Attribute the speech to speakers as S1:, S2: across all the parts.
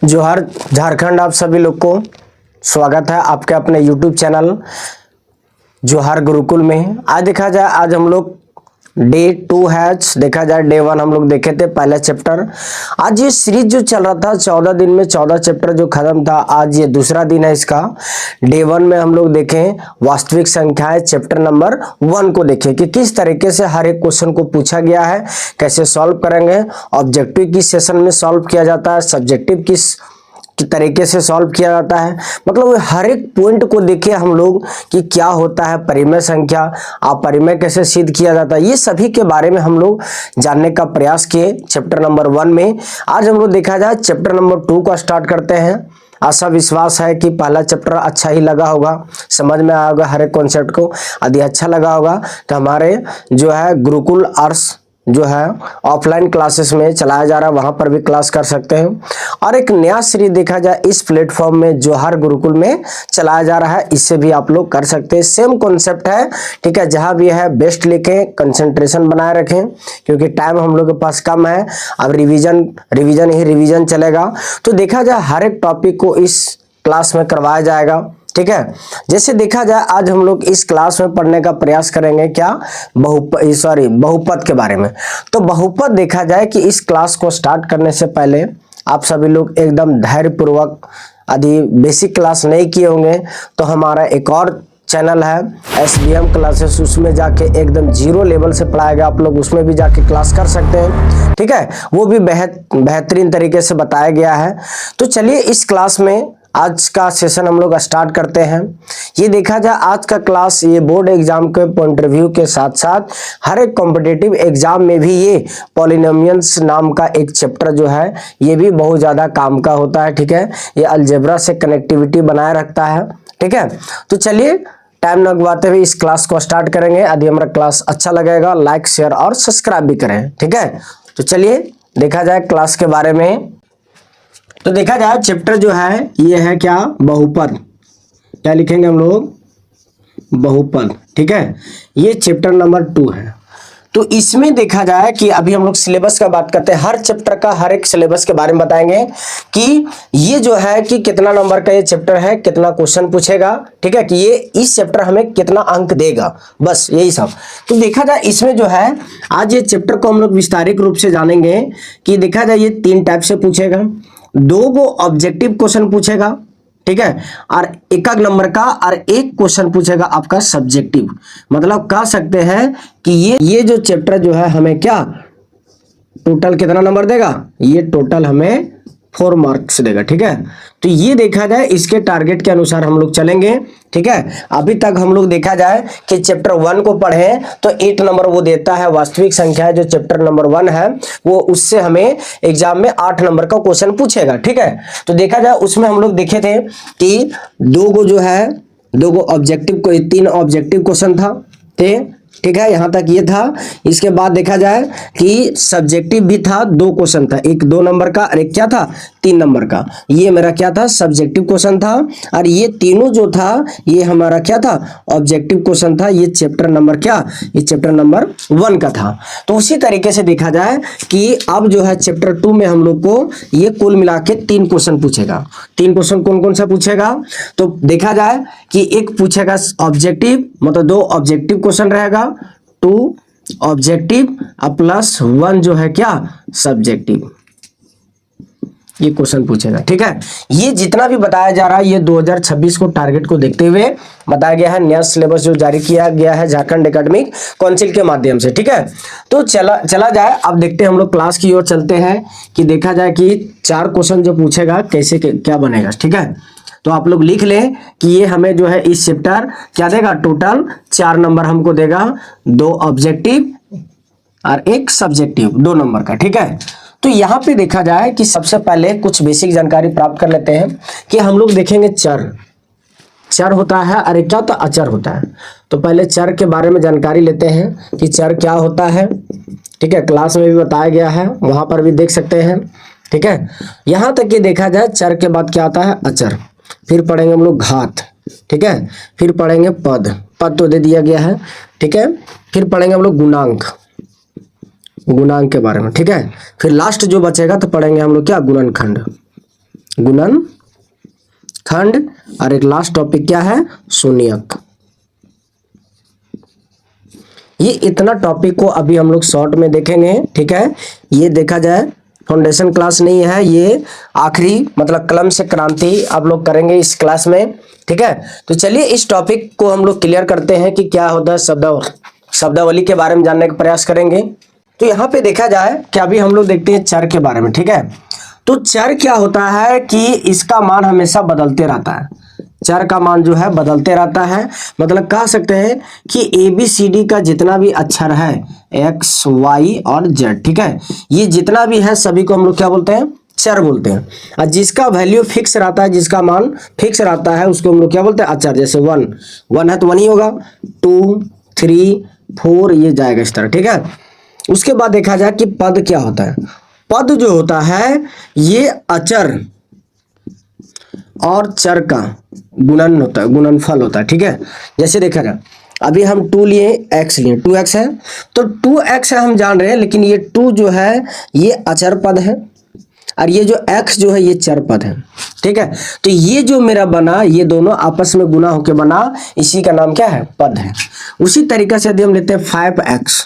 S1: जोहार झारखंड। आप सभी लोग को स्वागत है आपके अपने YouTube चैनल जोहार गुरुकुल में। आज देखा जाए, आज हम लोग डे 2 है। देखा जाए डे 1 हम लोग देखे थे पहला चैप्टर। आज ये सीरीज जो चल रहा था 14 दिन में 14 चैप्टर जो खत्म था, आज ये दूसरा दिन है इसका। डे 1 में हम लोग देखें वास्तविक संख्याएं चैप्टर नंबर 1 को देखें कि किस तरीके से हर एक क्वेश्चन को पूछा गया है, कैसे सॉल्व करेंगे, ऑब्जेक्टिव किस सेशन में सॉल्व किया जाता है, सब्जेक्टिव किस तरीके से सॉल्व किया जाता है। मतलब हर एक पॉइंट को देखे हम लोग कि क्या होता है परिमेय संख्या, अपरिमेय कैसे सिद्ध किया जाता है, ये सभी के बारे में हम लोग जानने का प्रयास किए चैप्टर नंबर 1 में। आज हम लोग देखा जाए चैप्टर नंबर 2 को स्टार्ट करते हैं। आशा विश्वास है कि पहला चैप्टर अच्छा ही लगा होगा, समझ में आया होगा हर एक कॉन्सेप्ट को। यदि अच्छा लगा होगा तो हमारे जो है गुरुकुल आर्ट्स जो है ऑफलाइन क्लासेस में चलाया जा रहा है, वहां पर भी क्लास कर सकते हैं। और एक नया सीरीज देखा जाए इस प्लेटफॉर्म में जोहार गुरुकुल में चलाया जा रहा है, इससे भी आप लोग कर सकते हैं। सेम कॉन्सेप्ट है, ठीक है। जहां भी है बेस्ट लिखें, कंसंट्रेशन बनाए रखें, क्योंकि टाइम हम लोग के पास कम है। अब रिवीजन चलेगा। तो देखा जाए हर एक टॉपिक को इस क्लास में करवाया जाएगा, ठीक है। जैसे देखा जाए आज हम लोग इस क्लास में पढ़ने का प्रयास करेंगे क्या, बहुपद के बारे में। तो बहुपद देखा जाए कि इस क्लास को स्टार्ट करने से पहले आप सभी लोग एकदम धैर्यपूर्वक, यदि बेसिक क्लास नहीं किए होंगे तो हमारा एक और चैनल है SBM क्लासेस, उसमें जाके एकदम 0 लेवल से पढ़ाएगा। आप लोग उसमें भी जाके क्लास कर सकते हैं, ठीक है। वो भी बेहतरीन तरीके से बताया गया है। तो चलिए इस क्लास में आज का सेशन हम लोग स्टार्ट करते हैं। ये देखा जाए आज का क्लास ये बोर्ड एग्जाम के पॉइंट रिव्यू के साथ साथ हर एक कॉम्पिटिटिव एग्जाम में भी ये पॉलिनोमियल्स नाम का एक चैप्टर जो है ये भी बहुत ज्यादा काम का होता है, ठीक है। ये अलजेब्रा से कनेक्टिविटी बनाए रखता है, ठीक है। तो चलिए टाइम न गवाते हुए इस क्लास को स्टार्ट करेंगे। यदि हमारा क्लास अच्छा लगेगा लाइक शेयर और सब्सक्राइब भी करें, ठीक है। तो चलिए देखा जाए क्लास के बारे में। तो देखा जाए चैप्टर जो है ये है क्या, बहुपद। क्या लिखेंगे हम लोग, बहुपद, ठीक है। ये चैप्टर नंबर 2 है। तो इसमें देखा जाए कि अभी हम लोग सिलेबस का बात करते हैं, हर चैप्टर का हर एक सिलेबस के बारे में बताएंगे कि ये जो है कि कितना नंबर का ये चैप्टर है, कितना क्वेश्चन पूछेगा, ठीक है, कि ये इस चैप्टर हमें कितना अंक देगा, बस यही सब। तो देखा जाए इसमें जो है आज ये चैप्टर को हम लोग विस्तारित रूप से जानेंगे कि देखा जाए ये 3 टाइप से पूछेगा। 2 गो ऑब्जेक्टिव क्वेश्चन पूछेगा, ठीक है, और 1 नंबर का, और 1 क्वेश्चन पूछेगा आपका सब्जेक्टिव। मतलब कह सकते हैं कि ये जो चैप्टर जो है हमें क्या टोटल कितना नंबर देगा, ये टोटल हमें 4 मार्क्स देगा, ठीक है। तो ये देखा जाए इसके टारगेट के अनुसार हम लोग चलेंगे, ठीक है। अभी तक हम लोग देखा जाए कि चैप्टर 1 को पढ़े तो 8 नंबर वो देता है वास्तविक संख्या, जो चैप्टर नंबर 1 है वो उससे हमें एग्जाम में 8 नंबर का क्वेश्चन पूछेगा, ठीक है। तो देखा जाए उसमें हम लोग देखे थे कि 2 गो जो है 2 गो ऑब्जेक्टिव को 3 ऑब्जेक्टिव क्वेश्चन था, ठीक है, यहां तक ये था। इसके बाद देखा जाए कि सब्जेक्टिव भी था, 2 क्वेश्चन था, एक 2 नंबर का और एक क्या था 3 नंबर का। ये मेरा क्या था, सब्जेक्टिव क्वेश्चन था। और ये तीनों जो था ये हमारा क्या था, ऑब्जेक्टिव क्वेश्चन था। ये चैप्टर नंबर क्या, ये चैप्टर नंबर 1 का था। तो उसी तरीके से देखा जाए कि अब जो है चैप्टर 2 में हम लोग को ये कुल मिला के 3 क्वेश्चन पूछेगा। 3 क्वेश्चन कौन कौन सा पूछेगा, तो देखा जाए कि एक पूछेगा ऑब्जेक्टिव, मतलब 2 ऑब्जेक्टिव क्वेश्चन रहेगा, 2 ऑब्जेक्टिव प्लस 1 जो है क्या सब्जेक्टिव, ये क्वेश्चन पूछेगा, ठीक है। ये जितना भी बताया जा रहा है ये 2026 को टारगेट को देखते हुए बताया गया है। नया सिलेबस जो जारी किया गया है झारखंड एकेडमिक काउंसिल के माध्यम से, ठीक है। तो चला जाए, अब देखते हैं हम लोग क्लास की ओर चलते हैं कि देखा जाए कि 4 क्वेश्चन जो पूछेगा कैसे क्या बनेगा, ठीक है। तो आप लोग लिख लें कि ये हमें जो है इस चैप्टर क्या देगा, टोटल 4 नंबर हमको देगा, 2 ऑब्जेक्टिव और 1 सब्जेक्टिव 2 नंबर का, ठीक है। तो यहां पे देखा जाए कि सबसे पहले कुछ बेसिक जानकारी प्राप्त कर लेते हैं कि हम लोग देखेंगे चर होता है और एक क्या होता है, अचर होता है। तो पहले चर के बारे में जानकारी लेते हैं कि चर क्या होता है, ठीक है। क्लास में भी बताया गया है, वहां पर भी देख सकते हैं, ठीक है। यहां तक कि देखा जाए चर के बाद क्या आता है, अचर। फिर पढ़ेंगे हम लोग घात, ठीक है। फिर पढ़ेंगे पद तो दे दिया गया है, ठीक है। फिर पढ़ेंगे हम लोग गुणांक के बारे में, ठीक है। फिर लास्ट जो बचेगा तो पढ़ेंगे हम लोग क्या, गुणनखंड। गुणनखंड, और एक लास्ट टॉपिक क्या है, शून्यक। ये इतना टॉपिक को अभी हम लोग शॉर्ट में देखेंगे, ठीक है। ये देखा जाए फाउंडेशन क्लास नहीं है, ये आखिरी मतलब कलम से क्रांति आप लोग करेंगे इस क्लास में, ठीक है। तो चलिए इस टॉपिक को हम लोग क्लियर करते हैं कि क्या होता है शब्दावली के बारे में जानने का प्रयास करेंगे। तो यहाँ पे देखा जाए कि अभी हम लोग देखते हैं चर के बारे में, ठीक है। तो चर क्या होता है कि इसका मान हमेशा बदलते रहता है, चर का मान जो है बदलते रहता है। मतलब कह सकते हैं कि ABCD का जितना भी अक्षर है X, Y और Z, ठीक है, ये जितना भी है सभी को हम लोग क्या बोलते हैं, चर बोलते हैं। और जिसका वैल्यू फिक्स रहता है, जिसका मान फिक्स रहता है, उसको हम लोग क्या बोलते हैं, अचर। जैसे 1 है तो 1 ही होगा, 2, 3, 4 ये जाएगा इस तरह, ठीक है। उसके बाद देखा जाए कि पद क्या होता है। पद जो होता है ये अचर और चर का गुणन होता है, गुणनफल होता है, ठीक है। जैसे देखा जाए अभी हम 2 लिए, x लिए, 2x है तो 2x है हम जान रहे हैं, लेकिन ये 2 जो है ये अचर पद है और ये जो x जो है ये चर पद है, ठीक है। तो ये जो मेरा बना, ये दोनों आपस में गुना होकर बना, इसी का नाम क्या है, पद है। उसी तरीके से यदि हम लेते हैं 5x,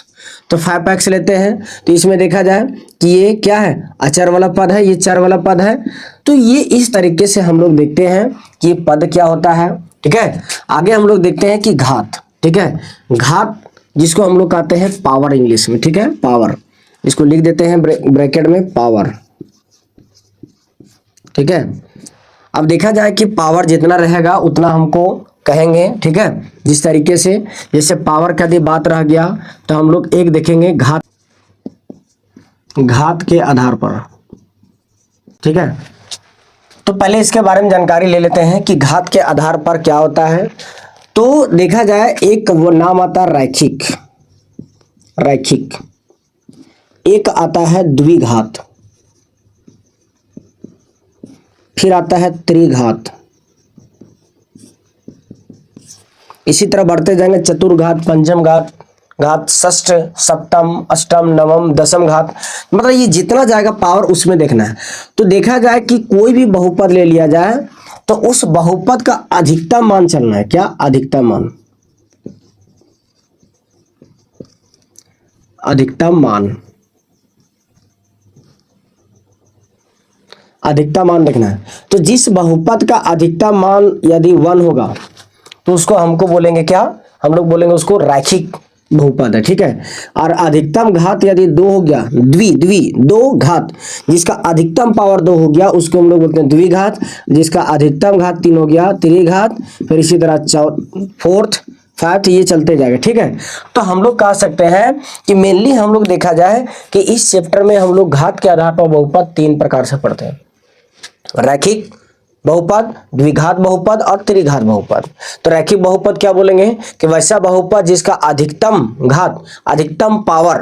S1: तो 5x लेते हैं तो इसमें देखा जाए कि ये क्या है, अचर वाला पद है, ये चर वाला पद है। तो ये इस तरीके से हम लोग देखते हैं कि पद क्या होता है, ठीक है। आगे हम लोग देखते हैं कि घात, ठीक है। घात जिसको हम लोग कहते हैं पावर इंग्लिश में, ठीक है, पावर, इसको लिख देते हैं ब्रैकेट में पावर, ठीक है। अब देखा जाए कि पावर जितना रहेगा उतना हमको कहेंगे, ठीक है। जिस तरीके से जैसे पावर का यदि बात रह गया तो हम लोग एक देखेंगे घात के आधार पर, ठीक है। तो पहले इसके बारे में जानकारी ले लेते हैं कि घात के आधार पर क्या होता है। तो देखा जाए एक वो नाम आता है रैखिक, रैखिक, एक आता है द्विघात, फिर आता है त्रिघात, इसी तरह बढ़ते जाएंगे चतुर्घात, पंचम घात, घात, षष्ठ, सप्तम, अष्टम, नवम, दशम घात। मतलब ये जितना जाएगा पावर उसमें देखना है। तो देखा जाए कि कोई भी बहुपद ले लिया जाए तो उस बहुपद का अधिकतम मान चलना है, क्या, अधिकतम मान, अधिकतम मान, अधिकतम मान देखना है। तो जिस बहुपद का अधिकतम मान यदि 1 होगा तो उसको हमको बोलेंगे क्या, हम लोग बोलेंगे उसको रैखिक बहुपद है, ठीक है। और अधिकतम घात यदि 2 हो गया, दो घात, जिसका अधिकतम पावर 2 हो गया उसको हम लोग बोलते हैं द्विघात, जिसका अधिकतम घात 3 हो गया त्रिघात, फिर इसी तरह 4th, 5th ये चलते जाएगा, ठीक है। तो हम लोग कह सकते हैं कि मेनली हम लोग देखा जाए कि इस चैप्टर में हम लोग घात के आधार पर बहुपद 3 प्रकार से पढ़ते हैं, रैखिक बहुपद, द्विघात बहुपद और त्रिघात बहुपद। तो रैखिक बहुपद क्या बोलेंगे कि वैसा बहुपद जिसका अधिकतम घात, अधिकतम पावर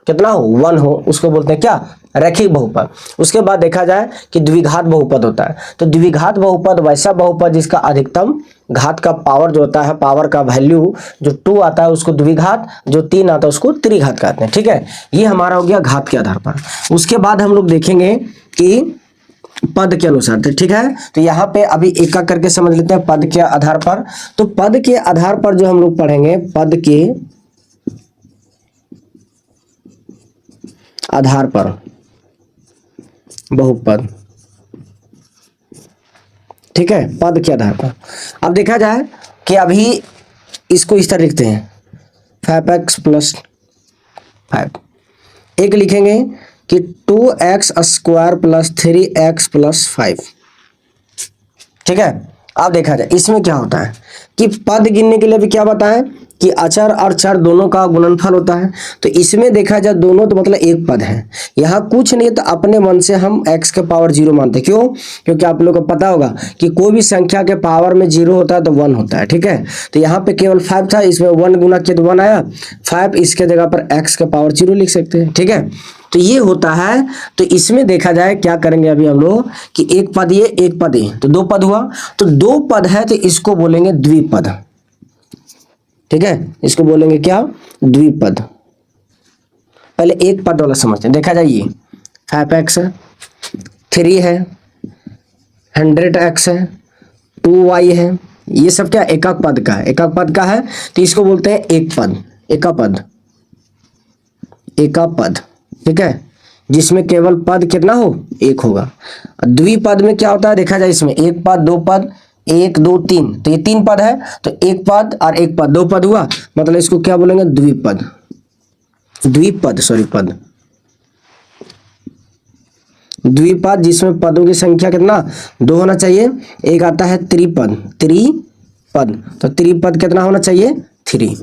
S1: कितना हो, 1 हो, उसको बोलते हैं क्या, रैखिक बहुपद। उसके बाद देखा जाए कि द्विघात बहुपद होता है। तो द्विघात बहुपद वैसा बहुपद जिसका अधिकतम घात का पावर जो होता है, पावर का वैल्यू जो 2 आता है उसको द्विघात, जो 3 आता है उसको त्रिघात कहते हैं, ठीक है। ये हमारा हो गया घात के आधार पर। उसके बाद हम लोग देखेंगे कि पद के अनुसार, ठीक है। तो यहाँ पे अभी एक एक करके समझ लेते हैं पद के आधार पर। तो पद के आधार पर जो हम लोग पढ़ेंगे, पद के आधार पर बहुपद, ठीक है, पद के आधार पर। अब देखा जाए कि अभी इसको इस तरह लिखते हैं 5x + 5, एक लिखेंगे कि 2x² + 3x + 5, ठीक है। अब देखा जाए इसमें क्या होता है कि पद गिनने के लिए भी क्या बताएं कि अचर और चर दोनों का गुणनफल होता है। तो इसमें देखा जाए दोनों तो मतलब एक पद है, यहाँ कुछ नहीं, तो अपने मन से हम x के पावर 0 मानते हैं। क्यों, क्योंकि आप लोगों को पता होगा कि कोई भी संख्या के पावर में 0 होता है तो 1 होता है, ठीक है। तो यहाँ पे केवल 5 था, इसमें 1 गुना किया तो 1 आया, 5 इसके जगह पर x के पावर 0 लिख सकते हैं, ठीक है। तो ये होता है। तो इसमें देखा जाए क्या करेंगे अभी हम लोग कि एक पद ये, एक पद ये, तो 2 पद हुआ। तो 2 पद है तो इसको बोलेंगे द्विपद, ठीक है, इसको बोलेंगे क्या, द्विपद। पहले एक पद वाला समझते हैं। देखा जाए ये 5x है, 3 है, 100x है, 2y है, ये सब क्या एकक पद का है, एकक पद का है तो इसको बोलते हैं एक पद, एकपद, एकपद, ठीक है, जिसमें केवल पद कितना हो, एक होगा। द्विपद में क्या होता है देखा जाए, इसमें एक पद, दो पद, एक दो तीन, तो ये तीन पद है, तो एक पद और एक पद, दो पद हुआ, मतलब इसको क्या बोलेंगे, द्विपद, द्विपद सॉरी पद, द्विपद जिसमें पदों की संख्या कितना, दो होना चाहिए। एक आता है त्रिपद, त्रिपद, तो त्रिपद कितना होना चाहिए, 3।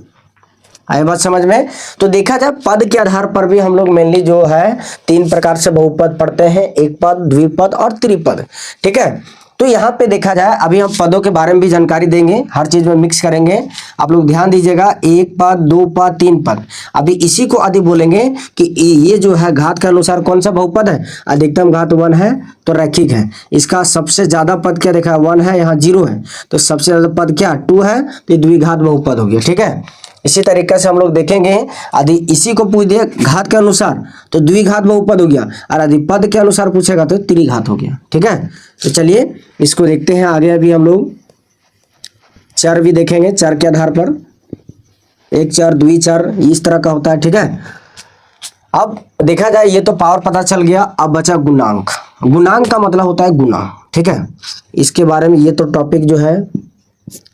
S1: आए बात समझ में। तो देखा जाए पद के आधार पर भी हम लोग मेनली जो है तीन प्रकार से बहुपद पढ़ते हैं, एक पद, द्विपद और त्रिपद, ठीक है। तो यहाँ पे देखा जाए अभी हम पदों के बारे में भी जानकारी देंगे, हर चीज में मिक्स करेंगे, आप लोग ध्यान दीजिएगा। एक पद, दो पद, तीन पद, अभी इसी को आदि बोलेंगे कि ये जो है घात के अनुसार कौन सा बहुपद है, अधिकतम घात 1 है तो रैखिक है। इसका सबसे ज्यादा पद क्या देखा, 1 है, यहाँ 0 है, तो सबसे ज्यादा पद क्या 2 है, तो ये द्विघात बहुपद हो गया, ठीक है। इसी तरीके से हम लोग देखेंगे यदि इसी को पूछ दिए घात के अनुसार तो द्विघात बहुपद हो गया, और यदि पद के अनुसार पूछेगा तो त्रिघात हो गया, ठीक है। तो चलिए इसको देखते हैं आगे। अभी हम लोग चर भी देखेंगे, चर के आधार पर एक चर, द्विचर, इस तरह का होता है, ठीक है। अब देखा जाए ये तो पावर पता चल गया, अब बचा गुणांक। गुणांक का मतलब होता है गुना, ठीक है। इसके बारे में ये तो टॉपिक जो है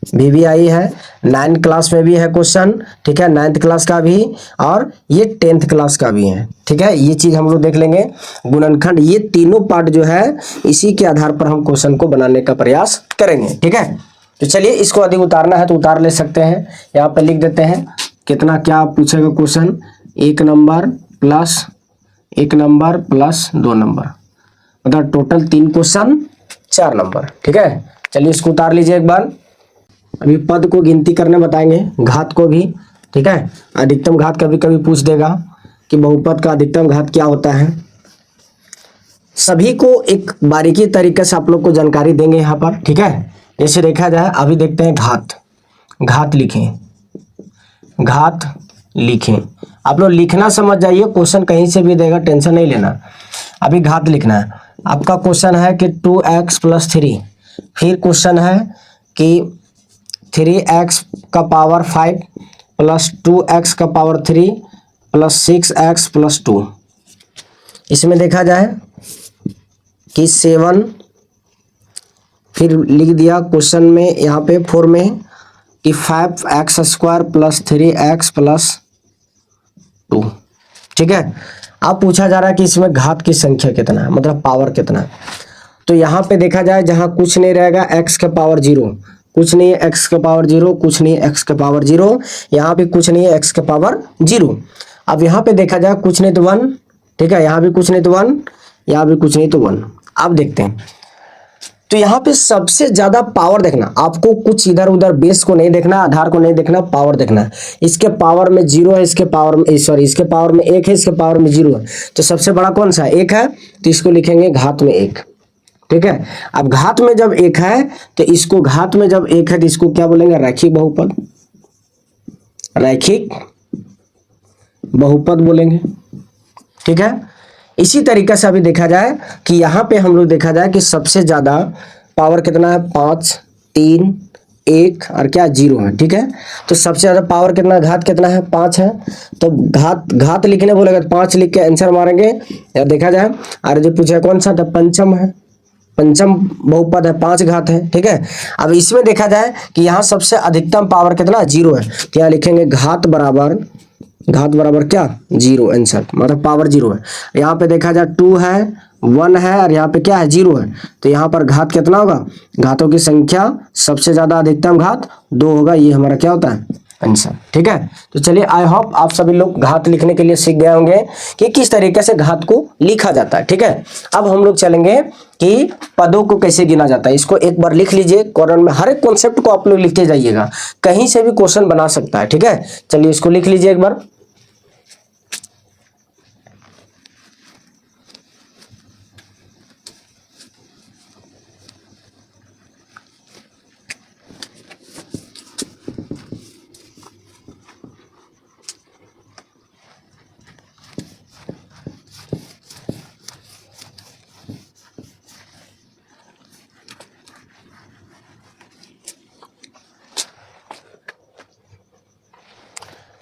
S1: VVI है, 9th क्लास में भी है क्वेश्चन, ठीक है, 9th क्लास का भी और ये 10th क्लास का भी है, ठीक है। ये चीज हम लोग देख लेंगे, गुणनखंड, ये तीनों पार्ट जो है इसी के आधार पर हम क्वेश्चन को बनाने का प्रयास करेंगे, ठीक है। तो चलिए इसको अधिक उतारना है तो उतार ले सकते हैं, यहाँ पे लिख देते हैं कितना क्या पूछेगा question, 1 number plus 1 number plus 2 number, मतलब टोटल 3 क्वेश्चन 4 नंबर, ठीक है। चलिए इसको उतार लीजिए एक बार। अभी पद को गिनती करने बताएंगे, घात को भी, ठीक है। अधिकतम घात कभी कभी पूछ देगा कि बहुपद का अधिकतम घात क्या होता है। सभी को एक बारीकी तरीके से आप लोग को जानकारी देंगे यहाँ पर, ठीक है। जैसे देखा जाए अभी देखते हैं घात, घात लिखें, घात लिखें, आप लोग लिखना समझ जाइए, क्वेश्चन कहीं से भी देगा, टेंशन नहीं लेना। अभी घात लिखना है, आपका क्वेश्चन है कि 2x + 3, फिर क्वेश्चन है कि 3x का पावर 5 + 2x का पावर 3 + 6x + 2। इसमें देखा जाए कि 7, फिर लिख दिया क्वेश्चन में यहाँ पे 4 में कि 5x² + 3x + 2, ठीक है। अब पूछा जा रहा है कि इसमें घात की संख्या कितना है, मतलब पावर कितना है। तो यहाँ पे देखा जाए जहां कुछ नहीं रहेगा, x के पावर 0, कुछ नहीं है, x के पावर 0, कुछ नहीं है, x के पावर 0, यहाँ पे कुछ नहीं है, x के पावर 0। अब यहाँ पे देखा जाए कुछ नहीं तो 1, ठीक है, यहाँ भी कुछ नहीं तो 1, यहाँ भी कुछ नहीं तो 1। अब देखते हैं, तो यहाँ पे सबसे ज्यादा पावर देखना, आपको कुछ इधर उधर बेस को नहीं देखना, आधार को नहीं देखना, पावर देखना है। इसके पावर में 0 है, इसके पावर में सॉरी इसके पावर में 1 है, इसके पावर में 0 है, तो सबसे बड़ा कौन सा है, 1 है, तो इसको लिखेंगे घात में 1, ठीक है। अब घात में जब 1 है तो इसको, घात में जब 1 है तो इसको क्या बोलेंगे, रैखिक बहुपद, रैखिक बहुपद बोलेंगे, ठीक है। इसी तरीके से अभी देखा जाए कि यहाँ पे हम लोग देखा जाए कि सबसे ज्यादा पावर कितना है, 5, 3, 1 और क्या 0 है, ठीक है। तो सबसे ज्यादा पावर कितना, घात कितना है, 5 है, तो घात लिखने बोलेगा तो 5 लिख के आंसर मारेंगे। या देखा जाए और जो पूछा कौन सा, तो पंचम है, पंचम बहुपद है, 5 घात है, ठीक है। अब इसमें देखा जाए कि यहाँ सबसे अधिकतम पावर कितना, 0 है, तो यहाँ लिखेंगे घात बराबर क्या 0, आंसर मतलब पावर 0 है। यहाँ पे देखा जाए 2 है, 1 है और यहाँ पे क्या है, 0 है, तो यहाँ पर घात कितना होगा, घातों की संख्या सबसे ज्यादा अधिकतम घात 2 होगा, ये हमारा क्या होता है, आंसर, ठीक है। तो चलिए आई होप आप सभी लोग घात लिखने के लिए सीख गए होंगे कि किस तरीके से घात को लिखा जाता है, ठीक है। अब हम लोग चलेंगे कि पदों को कैसे गिना जाता है। इसको एक बार लिख लीजिए, कॉर्नर में हर एक कॉन्सेप्ट को आप लोग लिखते जाइएगा, कहीं से भी क्वेश्चन बना सकता है, ठीक है। चलिए इसको लिख लीजिए एक बार।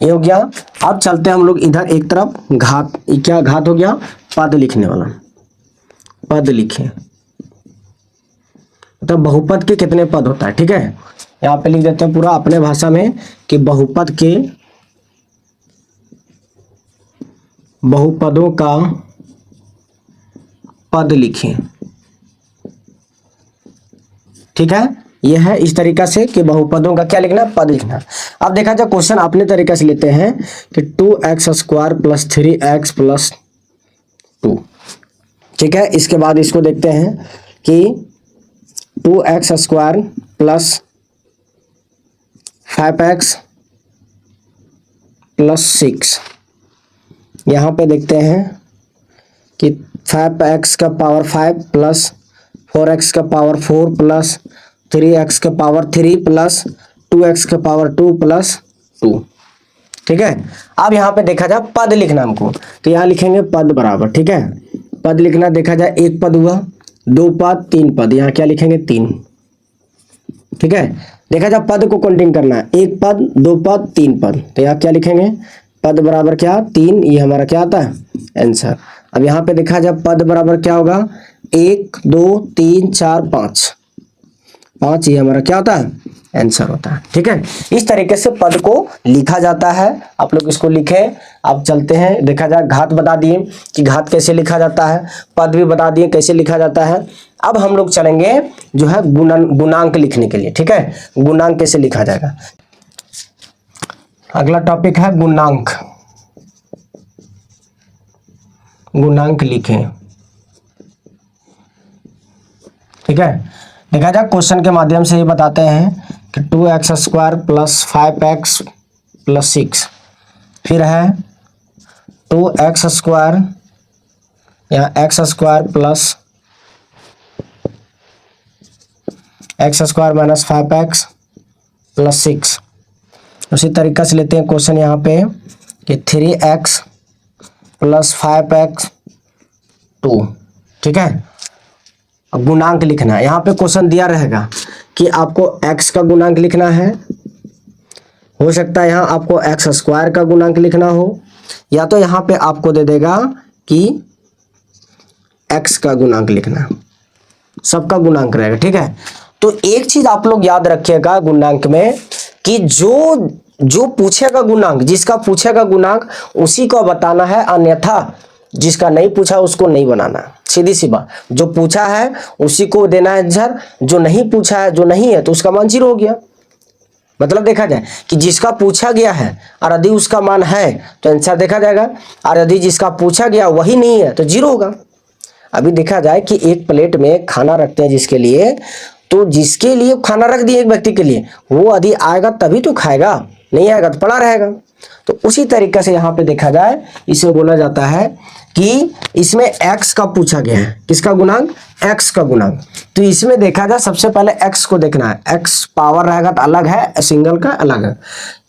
S1: ये हो गया। अब चलते हैं हम लोग इधर एक तरफ, घात, क्या घात हो गया, पद लिखने वाला, पद लिखे, तो बहुपद के कितने पद होता है, ठीक है। यहाँ पे लिख देते हैं पूरा अपने भाषा में कि बहुपद के, बहुपदों का पद लिखें, ठीक है। यह है इस तरीका से कि बहुपदों का क्या लिखना, पद लिखना। अब देखा जाए क्वेश्चन अपने तरीके से लेते हैं कि 2x² + 3x + 2, ठीक है। इसके बाद इसको देखते हैं कि 2x² + 5x + 6, यहाँ पे देखते हैं कि 5x का पावर 5 + 4x का पावर 4 + 3x का पावर 3 + 2x का पावर 2 + 2, ठीक है। अब यहाँ पे देखा जाए पद लिखना हमको, तो यहाँ लिखेंगे पद बराबर, ठीक है। पद लिखना, देखा जाए एक पद हुआ, दो पद, तीन पद, यहाँ क्या लिखेंगे 3, ठीक है। देखा जाए पद को काउंटिंग करना है, एक पद, दो पद, तीन पद, तो यहाँ क्या लिखेंगे, पद बराबर क्या 3, ये हमारा क्या आता है आंसर। अब यहाँ पे देखा जाए पद बराबर क्या होगा, 1 2 3 4 5, 5, ये हमारा क्या होता है आंसर होता है, ठीक है। इस तरीके से पद को लिखा जाता है, आप लोग इसको लिखें। अब चलते हैं, देखा जाए घात बता दिए कि घात कैसे लिखा जाता है, पद भी बता दिए कैसे लिखा जाता है। अब हम लोग चलेंगे जो है गुणांक लिखने के लिए, ठीक है। गुणांक कैसे लिखा जाएगा, अगला टॉपिक है गुणांक। गुणांक लिखें, ठीक है। देखा जाए क्वेश्चन के माध्यम से ये बताते हैं कि 2x² + 5x + 6, फिर है 2x², यहाँ x² + x² - 5x + 6। उसी तरीका से लेते हैं क्वेश्चन यहाँ पे कि 3x + 5x 2, ठीक है। अब गुणांक लिखना है, यहाँ पे क्वेश्चन दिया रहेगा कि आपको x का गुणांक लिखना है, हो सकता है यहाँ आपको x² का गुणांक लिखना हो, या तो यहाँ पे आपको दे देगा कि x का गुणांक लिखना, सबका गुणांक रहेगा, ठीक है। तो एक चीज आप लोग याद रखिएगा गुणांक में कि जो पूछेगा गुणांक, जिसका पूछेगा गुणांक उसी को बताना है, अन्यथा जिसका नहीं पूछा उसको नहीं बनाना, सीधी सी बात। जो पूछा है उसी को देना है आंसर, जो नहीं पूछा है, जो नहीं है तो उसका मान 0 हो गया। मतलब देखा जाए कि जिसका पूछा गया है और यदि उसका मान है तो आंसर देखा जाएगा, और यदि जिसका पूछा गया वही नहीं है तो 0 होगा। अभी देखा जाए कि एक प्लेट में खाना रखते हैं जिसके लिए, तो जिसके लिए खाना रख दिए एक व्यक्ति के लिए, वो यदि आएगा तभी तो खाएगा, नहीं आएगा तो पड़ा रहेगा। तो उसी तरीके से यहाँ पे देखा जाए, इसे बोला जाता है कि इसमें x का पूछा गया है, किसका गुणांक, x का गुणांक। तो इसमें देखा जाए सबसे पहले x को देखना है, x पावर रहेगा तो अलग है, सिंगल का अलग है।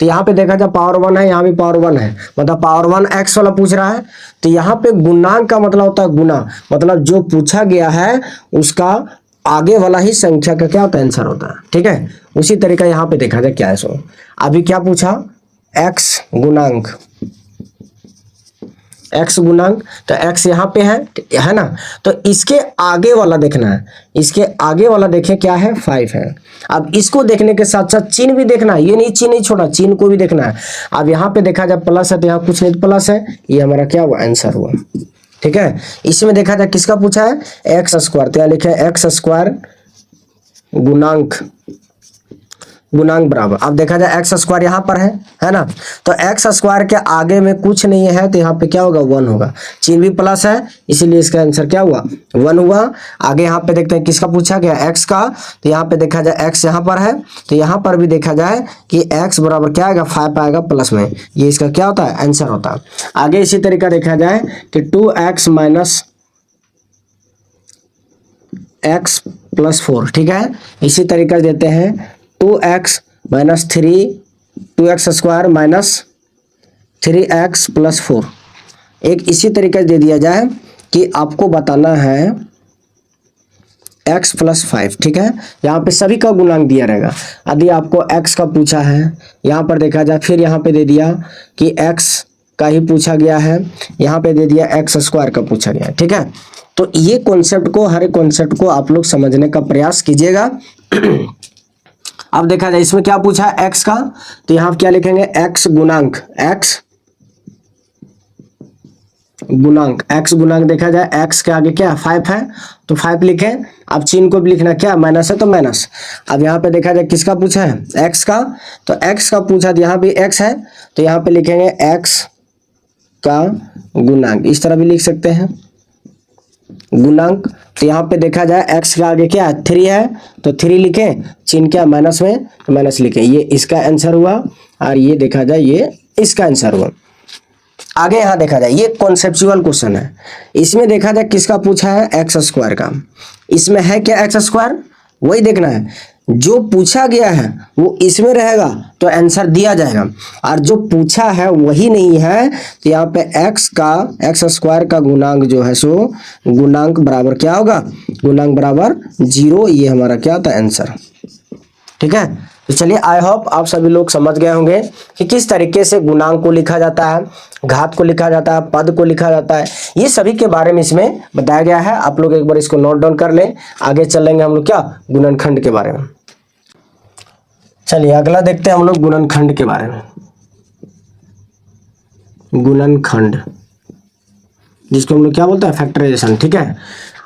S1: तो यहाँ पे देखा जाए पावर 1 है, यहाँ भी पावर 1 है, मतलब पावर 1 x वाला पूछ रहा है। तो यहाँ पे गुणांक का मतलब होता है गुना, मतलब जो पूछा गया है उसका आगे वाला ही संख्या का क्या होता है आंसर होता है, ठीक है। उसी तरीका यहाँ पे देखा जाए क्या है, सो अभी क्या पूछा, x गुणांक, x गुणांक, तो x यहाँ पे है ना, तो इसके आगे वाला देखना है, इसके आगे वाला देखें क्या है 5 है। अब इसको देखने के साथ साथ चिन्ह भी देखना है, ये नहीं चिन्ह नहीं छोड़ा, चिन्ह को भी देखना है। अब यहाँ पे देखा जाए प्लस है तो यहाँ कुछ नहीं तो प्लस है, ये हमारा क्या हुआ आंसर हुआ, ठीक है। इसमें देखा जाए किसका पूछा है, x², तो यहाँ लिखे x² गुणांक, गुणांक बराबर। अब देखा जाए x² यहाँ पर है ना, तो x² के आगे में कुछ नहीं है तो यहाँ पे क्या होगा 1 होगा, चिन्ह भी प्लस है इसीलिए इसका आंसर क्या हुआ 1 हुआ। आगे यहाँ पे देखते हैं किसका पूछा गया, x का, तो यहाँ पे देखा जाए x यहाँ पर है, तो यहाँ पर भी देखा जाए कि x बराबर क्या आएगा 5 आएगा प्लस में, ये इसका क्या होता है आंसर होता है। आगे इसी तरीका देखा जाए कि 2x - x + 4, ठीक है। इसी तरीका देते हैं 2x - 3, 2x² - 3x + 4। एक इसी तरीके से दे दिया जाए कि आपको बताना है x प्लस 5, ठीक है। यहाँ पे सभी का गुणांक दिया रहेगा। यदि आपको x का पूछा है, यहाँ पर देखा जाए, फिर यहाँ पे दे दिया कि x का ही पूछा गया है, यहाँ पे दे दिया एक्स स्क्वायर का पूछा गया है, ठीक है। तो ये कॉन्सेप्ट को, हर एक कॉन्सेप्ट को आप लोग समझने का प्रयास कीजिएगा। अब देखा जाए इसमें क्या पूछा है x का, तो यहाँ क्या लिखेंगे, x गुणांक, x गुणांक देखा जाए x के आगे क्या 5 है, तो 5 लिखें। अब चिन्ह को भी लिखना, क्या माइनस है तो माइनस। अब यहाँ पे देखा जाए किसका पूछा है, x का, तो x का पूछा, तो यहाँ भी x है, तो यहाँ पे लिखेंगे x का गुणांक, इस तरह भी लिख सकते हैं गुणांक। तो यहाँ पे देखा जाए x के आगे क्या है 3 है, तो 3 लिखें, चिन्ह क्या माइनस में, तो माइनस लिखें। ये इसका आंसर हुआ, और ये देखा जाए ये इसका आंसर हुआ। आगे यहाँ देखा जाए, ये कॉन्सेप्चुअल क्वेश्चन है। इसमें देखा जाए किसका पूछा है, एक्स स्क्वायर का। इसमें है क्या एक्स स्क्वायर, वही देखना है। जो पूछा गया है वो इसमें रहेगा तो आंसर दिया जाएगा, और जो पूछा है वही नहीं है, तो यहाँ पे एक्स स्क्वायर का गुणांक जो है सो गुणांक बराबर क्या होगा, गुणांक बराबर 0। ये हमारा क्या होता है आंसर, ठीक है। तो चलिए, आई होप आप सभी लोग समझ गए होंगे कि किस तरीके से गुणांक को लिखा जाता है, घात को लिखा जाता है, पद को लिखा जाता है, ये सभी के बारे में इसमें बताया गया है। आप लोग एक बार इसको नोट डाउन कर लें। आगे चलेंगे हम लोग क्या, गुणनखंड के बारे में। चलिए अगला देखते हैं हम लोग गुणनखंड के बारे में। गुणनखंड, जिसको हम लोग क्या बोलते हैं, फैक्टराइजेशन, ठीक है।